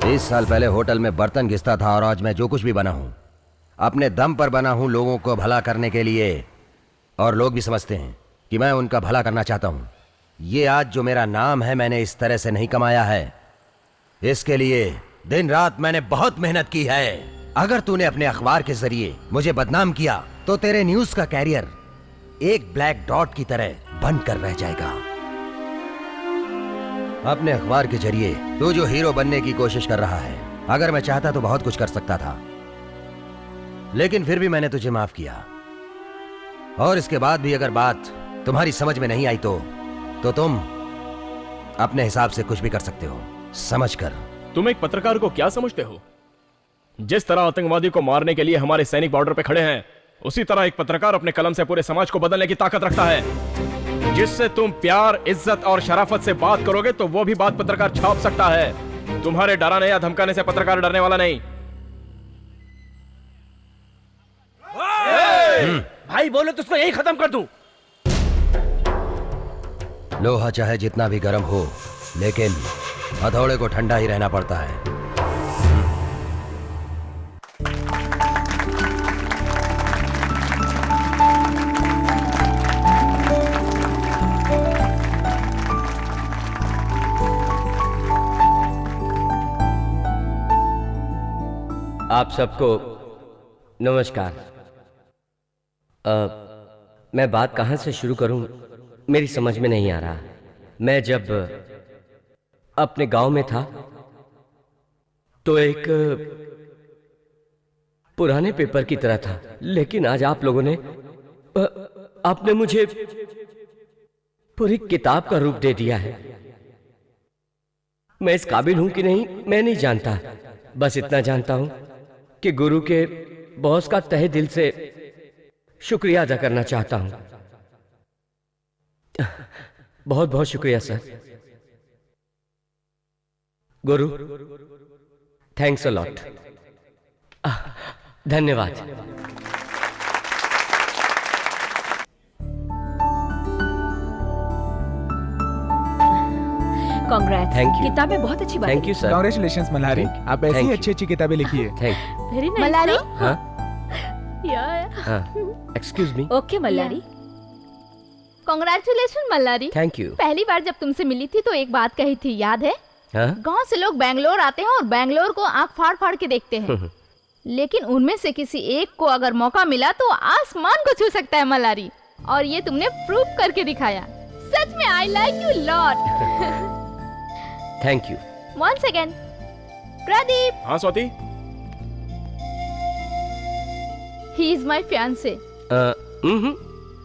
इस साल पहले होटल में बर्तन घिसता था और आज मैं जो कुछ भी बना हूं अपने दम पर बना हूं, लोगों को भला करने के लिए। और लोग भी समझते हैं कि मैं उनका भला करना चाहता हूं। ये आज जो मेरा नाम है, मैंने इस तरह से नहीं कमाया है। इसके लिए दिन रात मैंने बहुत मेहनत की है। अगर तूने अपने अखबार के जरिए मुझे बदनाम किया तो तेरे न्यूज का कैरियर एक ब्लैक डॉट की तरह बंद कर रह जाएगा। अपने अखबार के जरिए तू जो हीरो बनने की कोशिश कर रहा है, अगर मैं चाहता तो बहुत कुछ कर सकता था, लेकिन फिर भी मैंने तुझे माफ किया। और इसके बाद भी अगर बात तुम्हारी समझ में नहीं आई तो तुम अपने हिसाब से कुछ भी कर सकते हो, समझ कर। तुम एक पत्रकार को क्या समझते हो? जिस तरह आतंकवादी को मारने के लिए हमारे सैनिक बॉर्डर पे खड़े हैं, उसी तरह एक पत्रकार अपने कलम से पूरे समाज को बदलने की ताकत रखता है। जिससे तुम प्यार, इज्जत और शराफत से बात करोगे तो वो भी बात पत्रकार छाप सकता है। तुम्हारे डराने या धमकाने से पत्रकार डरने वाला नहीं। भाई बोलो तो उसको यही खत्म कर दूं। लोहा चाहे जितना भी गर्म हो, लेकिन हथौड़े को ठंडा ही रहना पड़ता है। आप सबको नमस्कार। मैं बात कहां से शुरू करूं मेरी समझ में नहीं आ रहा। मैं जब अपने गांव में था तो एक पुराने पेपर की तरह था, लेकिन आज आप लोगों ने आपने मुझे पूरी किताब का रूप दे दिया है। मैं इस काबिल हूं कि नहीं मैं नहीं जानता, बस इतना जानता हूं कि गुरु के बॉस का तहे दिल से शुक्रिया अदा करना चाहता हूं। बहुत बहुत शुक्रिया sir. Guru, thanks a lot. धन्यवाद। कांग्रेस। Thank you. किताबें बहुत अच्छी बात। Thank you sir. Congratulations Malhari, आप ऐसी ही अच्छी अच्छी किताबें लिखिए। Thank very nice. Malhari? Excuse me. Okay Malhari. Congratulation Malhari. Thank you. पहली बार जब तुमसे मिली थी तो एक बात कही थी, याद है? गांव से लोग बेंगलोर आते हैं और बेंगलोर को आंख फाड़ फाड़ के देखते हैं, लेकिन उनमें से किसी एक को अगर मौका मिला तो आसमान को छू सकता है मल्हारी, और ये तुमने प्रूव करके दिखाया। सच में I like you lot. Thank you. One second. Pradeep. हाँ Swati. He is my fiance.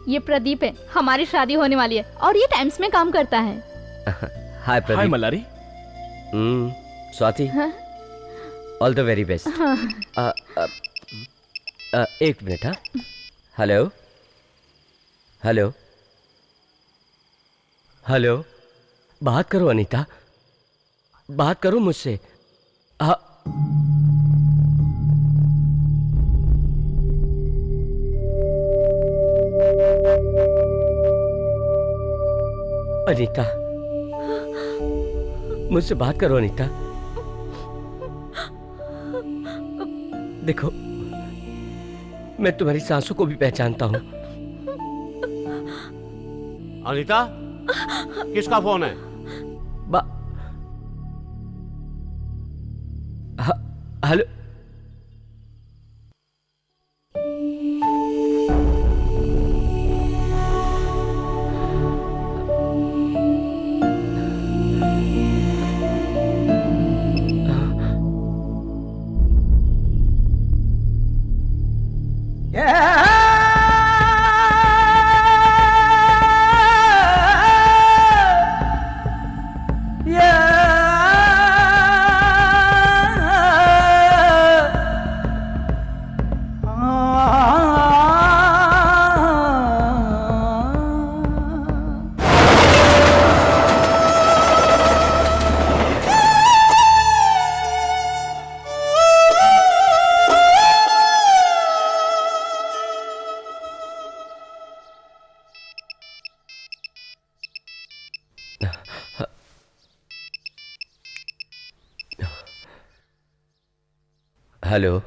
ये प्रदीप है, हमारी शादी होने वाली है और ये टाइम्स में काम करता है। Hi Pradeep. Hi Malhari. Swati, all the very best. एक मिनट। हाँ, हेलो हेलो हेलो, बात करो अनीता, बात करो मुझसे। अनीता, मुझसे बात करो अनीता। देखो, मैं तुम्हारी सांसों को भी पहचानता हूं। अनीता, किसका फोन है? हेलो। हेलो।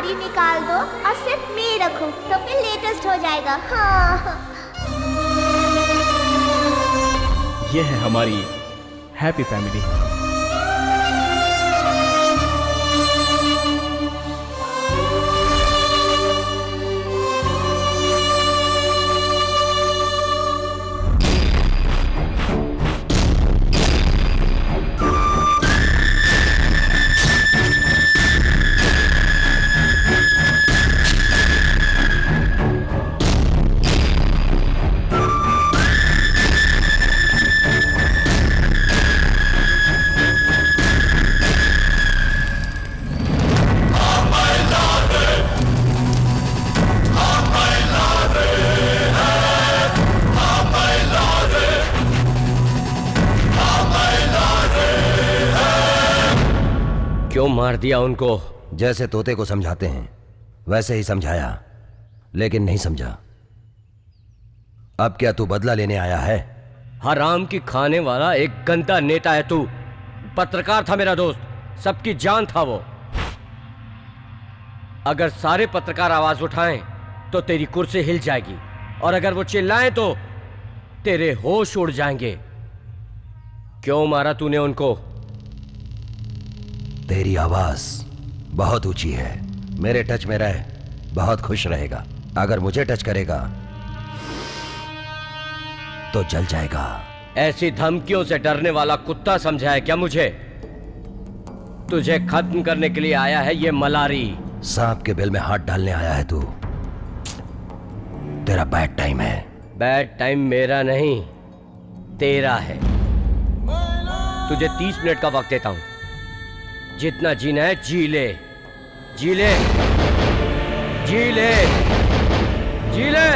निकाल दो और सिर्फ मैं रखो तो फिर लेटेस्ट हो जाएगा। हाँ। ये है हमारी हैप्पी फैमिली। क्यों मार दिया उनको? जैसे तोते को समझाते हैं वैसे ही समझाया, लेकिन नहीं समझा। अब क्या तू बदला लेने आया है? हराम की खाने वाला एक गंदा नेता है तू। पत्रकार था मेरा दोस्त, सबकी जान था वो। अगर सारे पत्रकार आवाज उठाएं तो तेरी कुर्सी हिल जाएगी, और अगर वो चिल्लाएं तो तेरे होश उड़ जाएंगे। क्यों मारा तूने उनको? तेरी आवाज बहुत ऊंची है। मेरे टच में रह, बहुत खुश रहेगा। अगर मुझे टच करेगा तो जल जाएगा। ऐसी धमकियों से डरने वाला कुत्ता समझा है क्या मुझे? तुझे खत्म करने के लिए आया है ये मलारी। सांप के बिल में हाथ डालने आया है तू। तेरा बैड टाइम है। बैड टाइम मेरा नहीं, तेरा है। तुझे 30 मिनट का वक्त देता हूं। जितना जीना है जी ले, जी ले, जी ले, जी ले।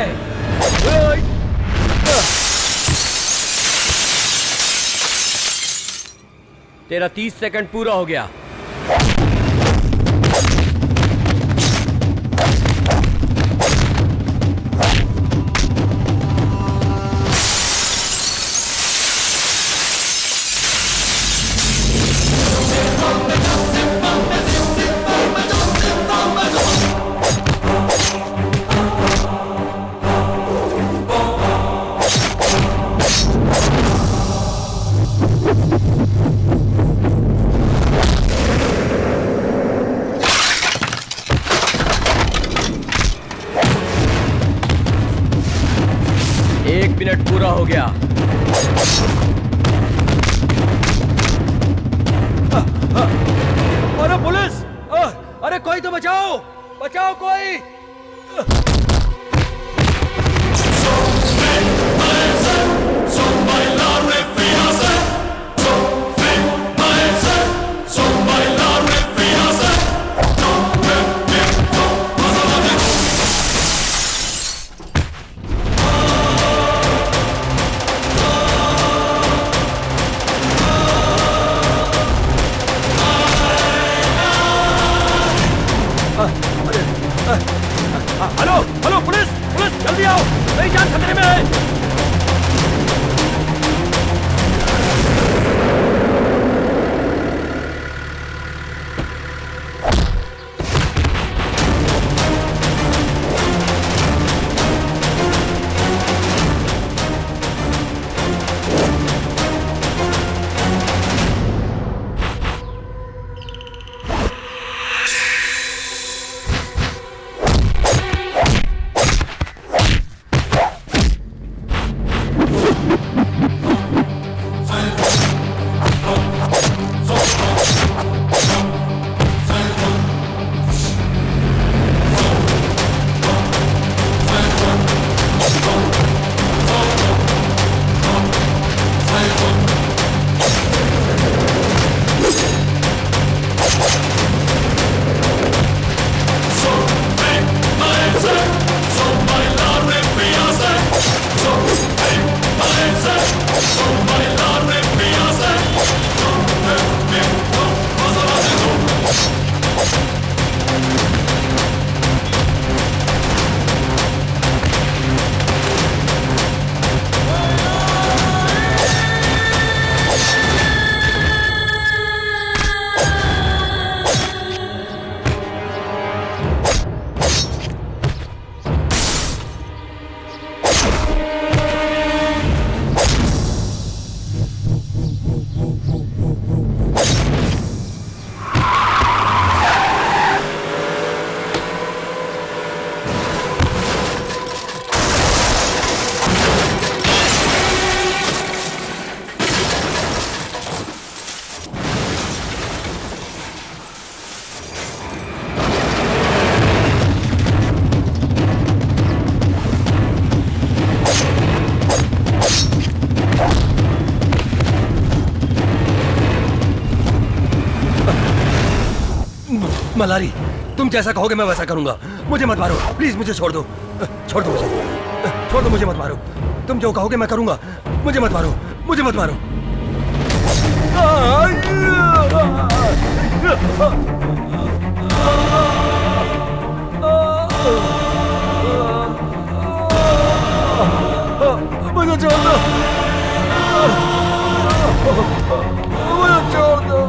तेरा 30 सेकंड पूरा हो गया। मिनट पूरा हो गया। अरे पुलिस! अरे कोई तो बचाओ! बचाओ कोई! मलारी, तुम जैसा कहोगे मैं वैसा करूंगा। मुझे मत मारो प्लीज, मुझे छोड़ दो, छोड़ दो मुझे, छोड़ दो मुझे, मत मारो। तुम जो कहोगे मैं करूंगा, मुझे मत मारो, मुझे मत मारो। मुझे छोड़ दो, मुझे छोड़ दो।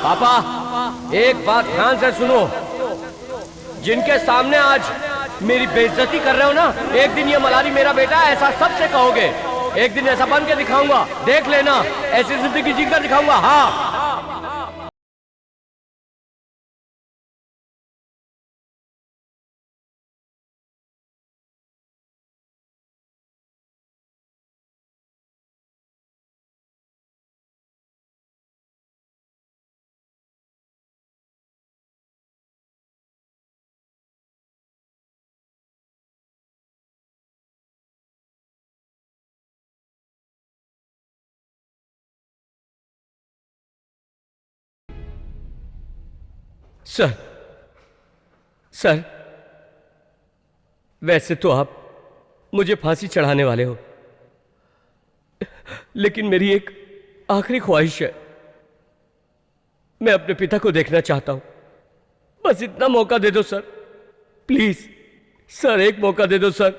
पापा, एक बात ध्यान से सुनो। जिनके सामने आज मेरी बेइज्जती कर रहे हो ना, एक दिन ये मलारी मेरा बेटा है ऐसा सबसे कहोगे। एक दिन ऐसा बन के दिखाऊंगा, देख लेना। ऐसी जिंदगी जीकर दिखाऊंगा। हाँ, सर, सर, वैसे तो आप मुझे फांसी चढ़ाने वाले हो, लेकिन मेरी एक आखिरी ख्वाहिश है। मैं अपने पिता को देखना चाहता हूं। बस इतना मौका दे दो सर, प्लीज सर, एक मौका दे दो सर,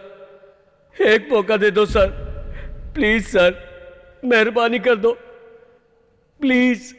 एक मौका दे दो सर, प्लीज सर, मेहरबानी कर दो, प्लीज।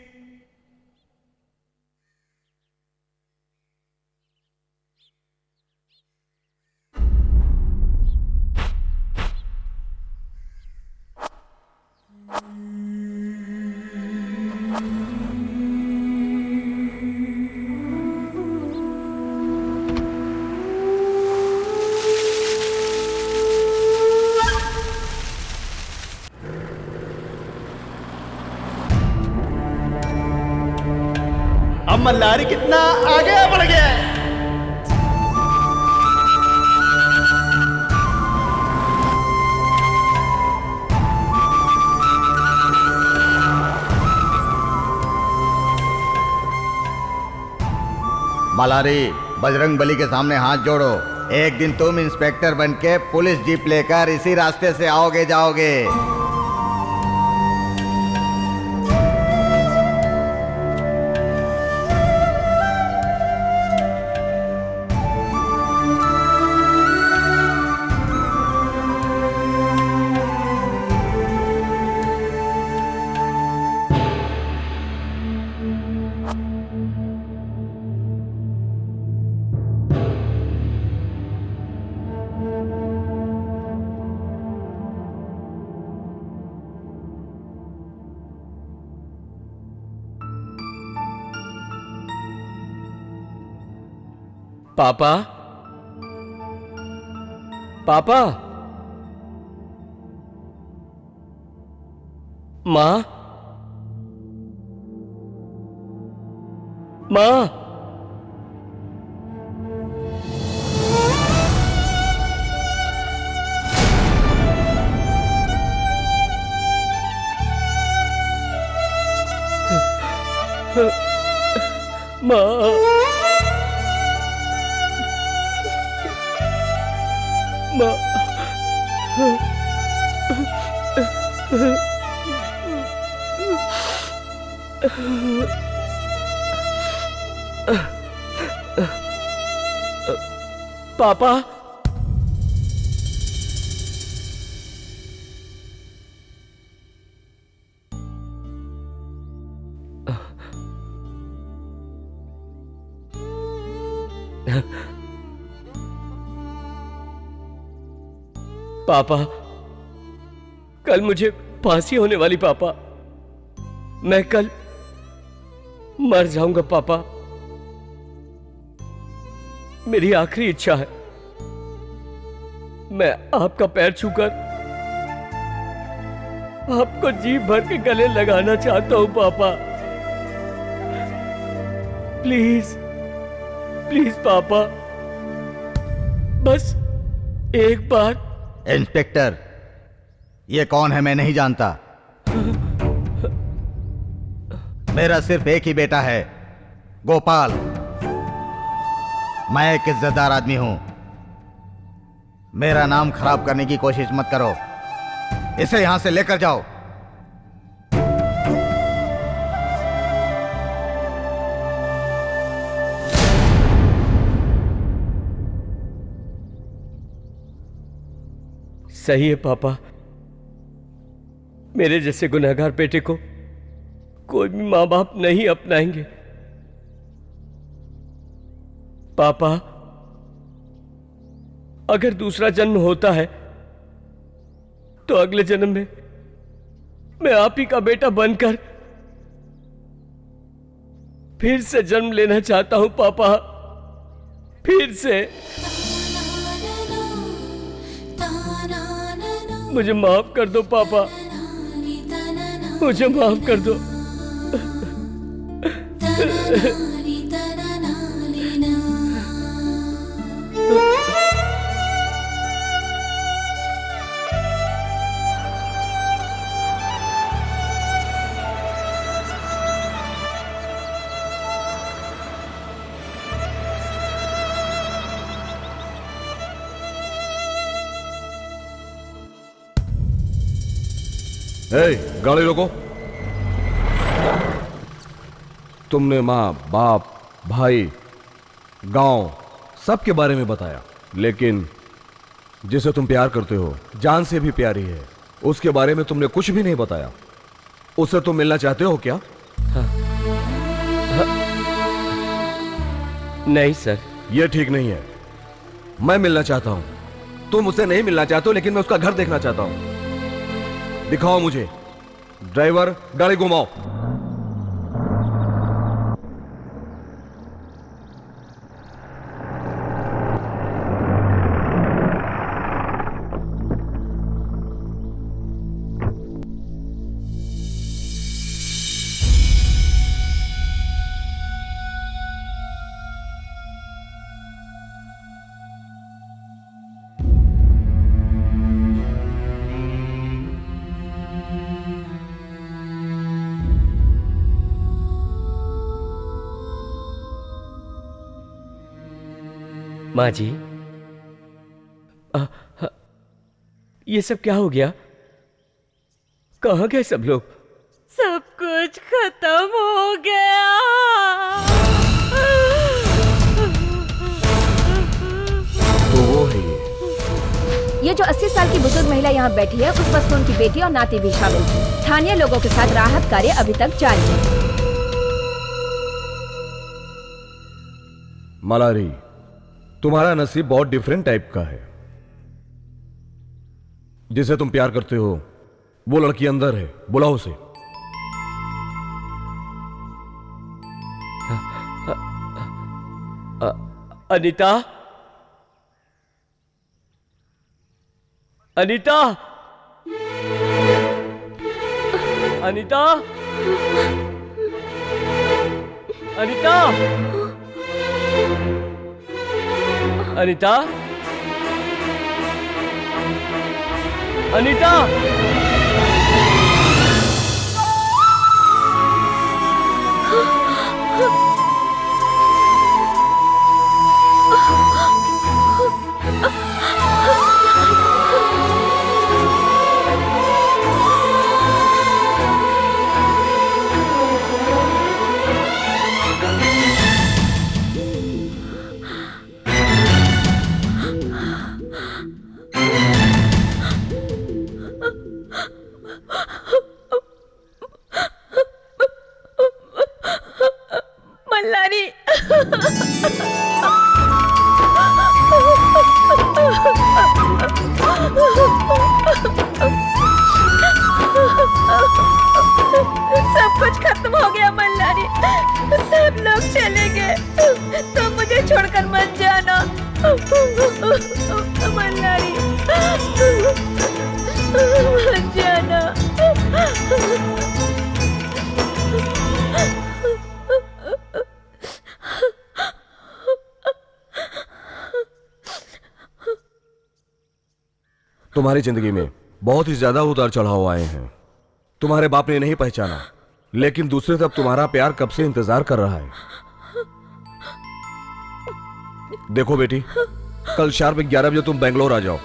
अब मल्लारी कितना आगे बढ़ गया है। मलारी, बजरंग बली के सामने हाथ जोड़ो। एक दिन तुम इंस्पेक्टर बनके पुलिस जीप लेकर इसी रास्ते से आओगे जाओगे। पापा, पापा, माँ, माँ, माँ, पापा, पापा, कल मुझे फांसी होने वाली। पापा, मैं कल मर जाऊंगा पापा। मेरी आखिरी इच्छा है, मैं आपका पैर छूकर आपको जी भर के गले लगाना चाहता हूं पापा। प्लीज प्लीज पापा, बस एक बार। इंस्पेक्टर, ये कौन है मैं नहीं जानता। मेरा सिर्फ एक ही बेटा है, गोपाल। मैं एक इज्जतदार आदमी हूं। मेरा नाम खराब करने की कोशिश मत करो। इसे यहां से लेकर जाओ। सही है पापा, मेरे जैसे गुनहगार बेटे को कोई भी मां बाप नहीं अपनाएंगे। पापा, अगर दूसरा जन्म होता है तो अगले जन्म में मैं आप ही का बेटा बनकर फिर से जन्म लेना चाहता हूं पापा, फिर से। मुझे माफ कर दो पापा, मुझे माफ कर दो। गाड़ी रोको। तुमने माँ बाप भाई गांव सबके बारे में बताया, लेकिन जिसे तुम प्यार करते हो, जान से भी प्यारी है, उसके बारे में तुमने कुछ भी नहीं बताया। उससे तुम मिलना चाहते हो क्या? नहीं सर, यह ठीक नहीं है। मैं मिलना चाहता हूं, तुम उससे नहीं मिलना चाहते हो, लेकिन मैं उसका घर देखना चाहता हूं। दिखाओ मुझे। ड्राइवर, गाड़ी घुमाओ। माँ जी, ये सब क्या हो गया? कहाँ गए सब लोग? सब कुछ खत्म हो गया। तो वो है ये जो 80 साल की बुजुर्ग महिला यहाँ बैठी है, उस बस में उनकी बेटी और नाती भी शामिल थी। स्थानीय लोगों के साथ राहत कार्य अभी तक जारी है। मलारी, तुम्हारा नसीब बहुत डिफरेंट टाइप का है। जिसे तुम प्यार करते हो वो लड़की अंदर है, बुलाओ उसे। अनीता, अनीता, अनीता, अनीता, अनीता, अनीता। मल्लारी, सब कुछ खत्म हो गया मल्लारी, बच जाना। तुम्हारी जिंदगी में बहुत ही ज्यादा उतार चढ़ाव आए हैं। तुम्हारे बाप ने नहीं पहचाना, लेकिन दूसरी तरफ तुम्हारा प्यार कब से इंतजार कर रहा है। देखो बेटी, कल शार्प 11 बजे तुम बेंगलोर आ जाओ।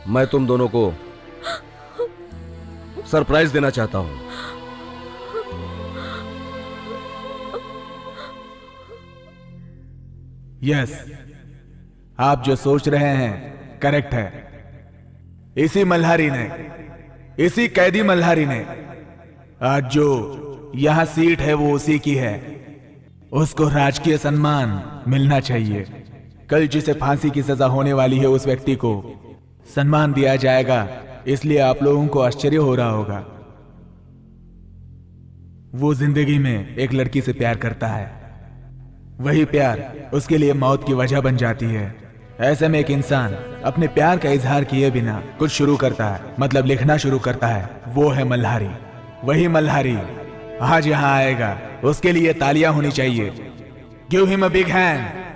मैं तुम दोनों को सरप्राइज देना चाहता हूं। यस, आप जो सोच रहे हैं करेक्ट है। इसी मल्हारी ने, इसी कैदी मल्हारी ने, आज जो यहां सीट है वो उसी की है। उसको राजकीय सम्मान मिलना चाहिए। कल जिसे फांसी की सजा होने वाली है उस व्यक्ति को सम्मान दिया जाएगा, इसलिए आप लोगों को आश्चर्य हो रहा होगा। वो जिंदगी में एक लड़की से प्यार करता है, वही प्यार उसके लिए मौत की वजह बन जाती है। ऐसे में एक इंसान अपने प्यार का इजहार किए बिना कुछ शुरू करता है, मतलब लिखना शुरू करता है। वो है मल्हारी। वही मल्हारी आज यहां आएगा, उसके लिए तालियां होनी चाहिए। Give him a big hand.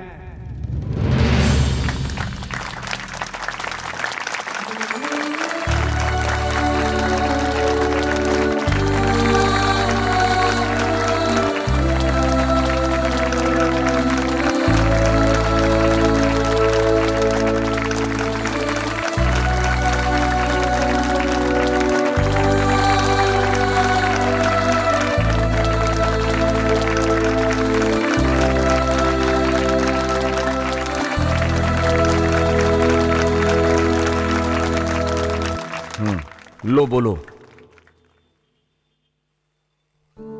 लो बोलो।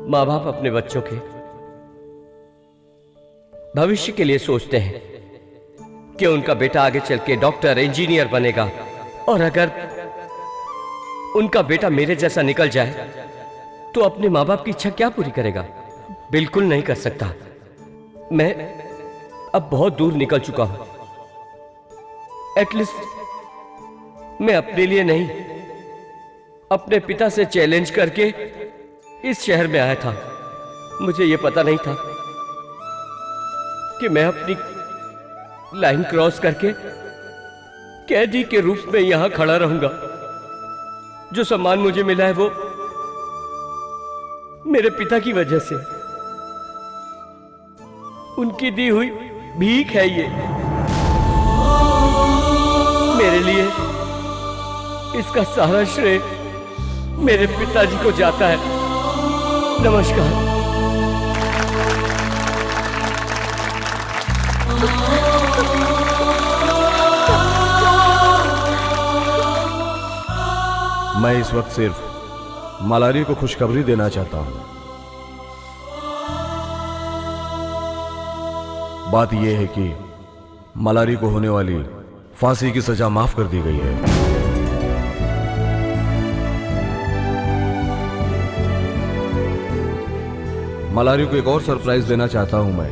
माँ बाप अपने बच्चों के भविष्य के लिए सोचते हैं कि उनका बेटा आगे चल के डॉक्टर, इंजीनियर बनेगा, और अगर उनका बेटा मेरे जैसा निकल जाए तो अपने माँ बाप की इच्छा क्या पूरी करेगा? बिल्कुल नहीं कर सकता। मैं अब बहुत दूर निकल चुका हूं। एटलीस्ट मैं अपने लिए नहीं, अपने पिता से चैलेंज करके इस शहर में आया था। मुझे यह पता नहीं था कि मैं अपनी लाइन क्रॉस करके कैदी के रूप में यहां खड़ा रहूंगा। जो सम्मान मुझे मिला है वो मेरे पिता की वजह से, उनकी दी हुई भीख है ये मेरे लिए। इसका सारा श्रेय मेरे पिताजी को जाता है। नमस्कार। मैं इस वक्त सिर्फ मल्हारी को खुशखबरी देना चाहता हूं। बात यह है कि मल्हारी को होने वाली फांसी की सजा माफ कर दी गई है। मल्हारी को एक और सरप्राइज देना चाहता हूं मैं।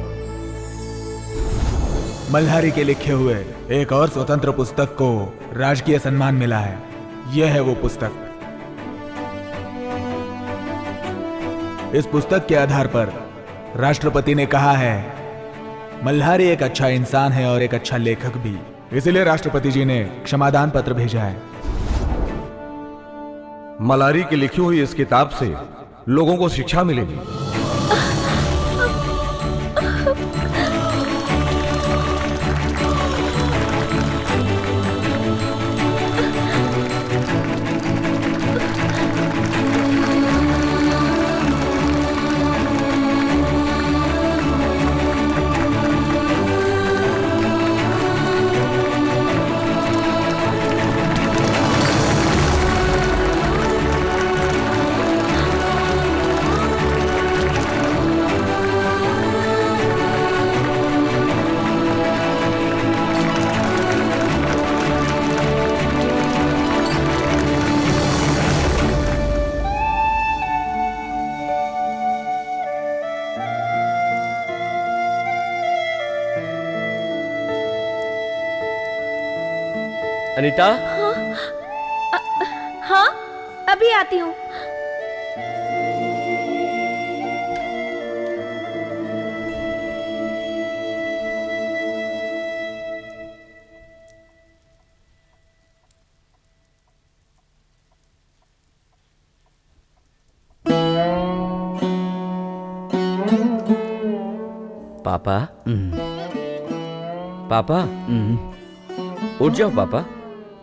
मल्हारी के लिखे हुए एक और स्वतंत्र पुस्तक को राजकीय सम्मान मिला है। यह है वो पुस्तक। इस पुस्तक के आधार पर राष्ट्रपति ने कहा है मल्हारी एक अच्छा इंसान है और एक अच्छा लेखक भी, इसलिए राष्ट्रपति जी ने क्षमादान पत्र भेजा है। मल्हारी की लिखी हुई इस किताब से लोगों को शिक्षा मिलेगी। अनीता, अभी आती हूँ। पापा पापा उठ जाओ पापा,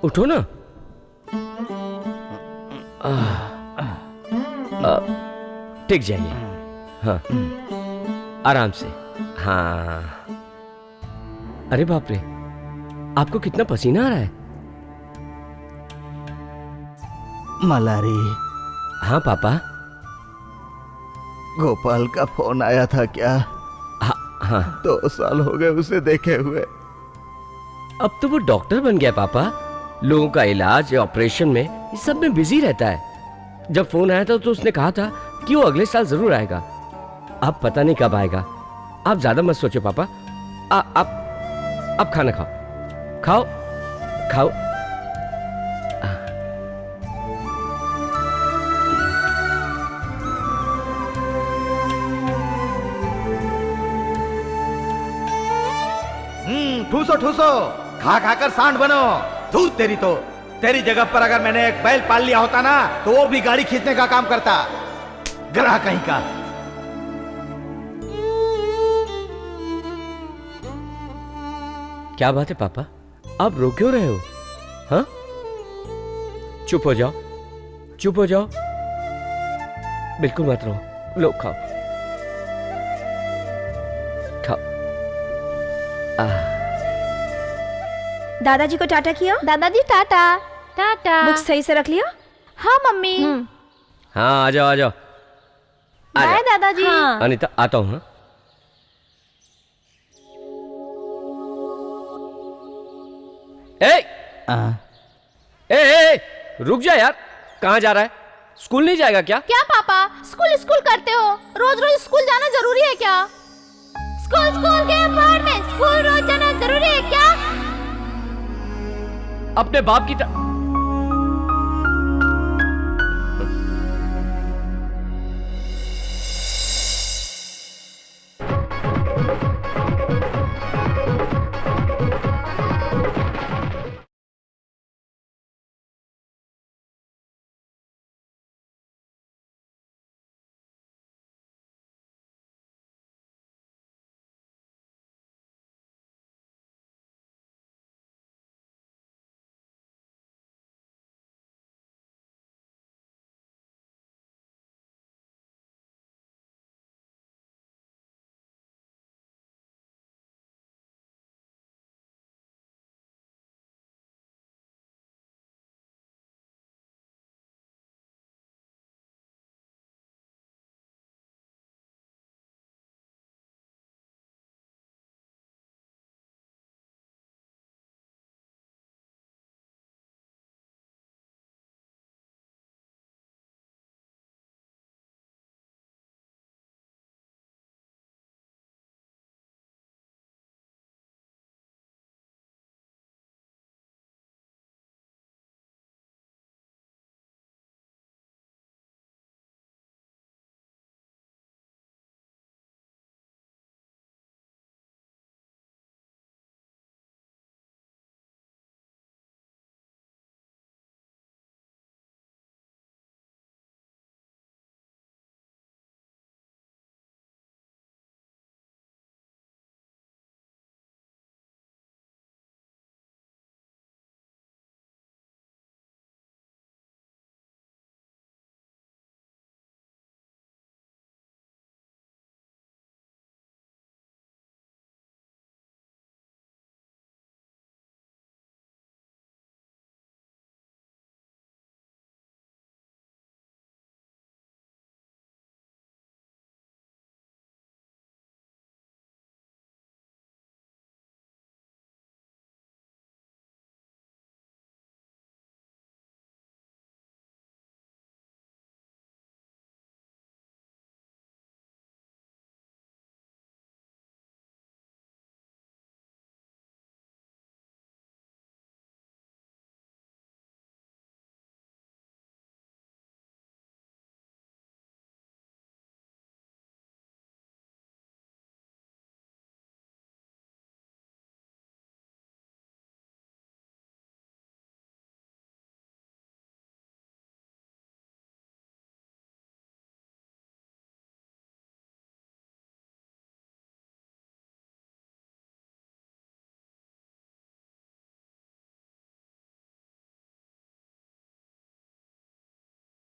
उठो ना। टिक जाइए, हाँ आराम से, हाँ। अरे बाप रे, आपको कितना पसीना आ रहा है। मल्हारी। हाँ पापा। गोपाल का फोन आया था क्या? हाँ 2 साल हो गए उसे देखे हुए। अब तो वो डॉक्टर बन गया पापा, लोगों का इलाज ऑपरेशन में इस सब में बिजी रहता है। जब फोन आया था तो उसने कहा था कि वो अगले साल जरूर आएगा। अब पता नहीं कब आएगा। आप ज्यादा मत सोचो पापा। आप खाना खाओ, खाओ खाओ। ठूसो ठूसो, खा खाकर सांड बनो। धूत तेरी तो। तेरी जगह पर अगर मैंने एक बैल पाल लिया होता ना तो वो भी गाड़ी खींचने का काम करता। ग्रह कहीं का। क्या बात है पापा, आप रो क्यों रहे हो? हाँ चुप हो जाओ, चुप हो जाओ, बिल्कुल मत रो। लो खाओ खाओ। दादाजी को टाटा किया? दादाजी टाटा। टाटा। बुक्स सही से रख लिया? हाँ मम्मी। हाँ आ जाओ आ जाओ। बाय दादाजी। हाँ। अनीता आता हूँ। ए, रुक जा यार, कहाँ जा रहा है? स्कूल नहीं जाएगा क्या? क्या पापा, स्कूल स्कूल करते हो? रोज रोज स्कूल जाना जरूरी है क्या? स्कूल स्कूल के पढ़ने स्कूल रोज जाना जरूरी है क्या? अपने बाप की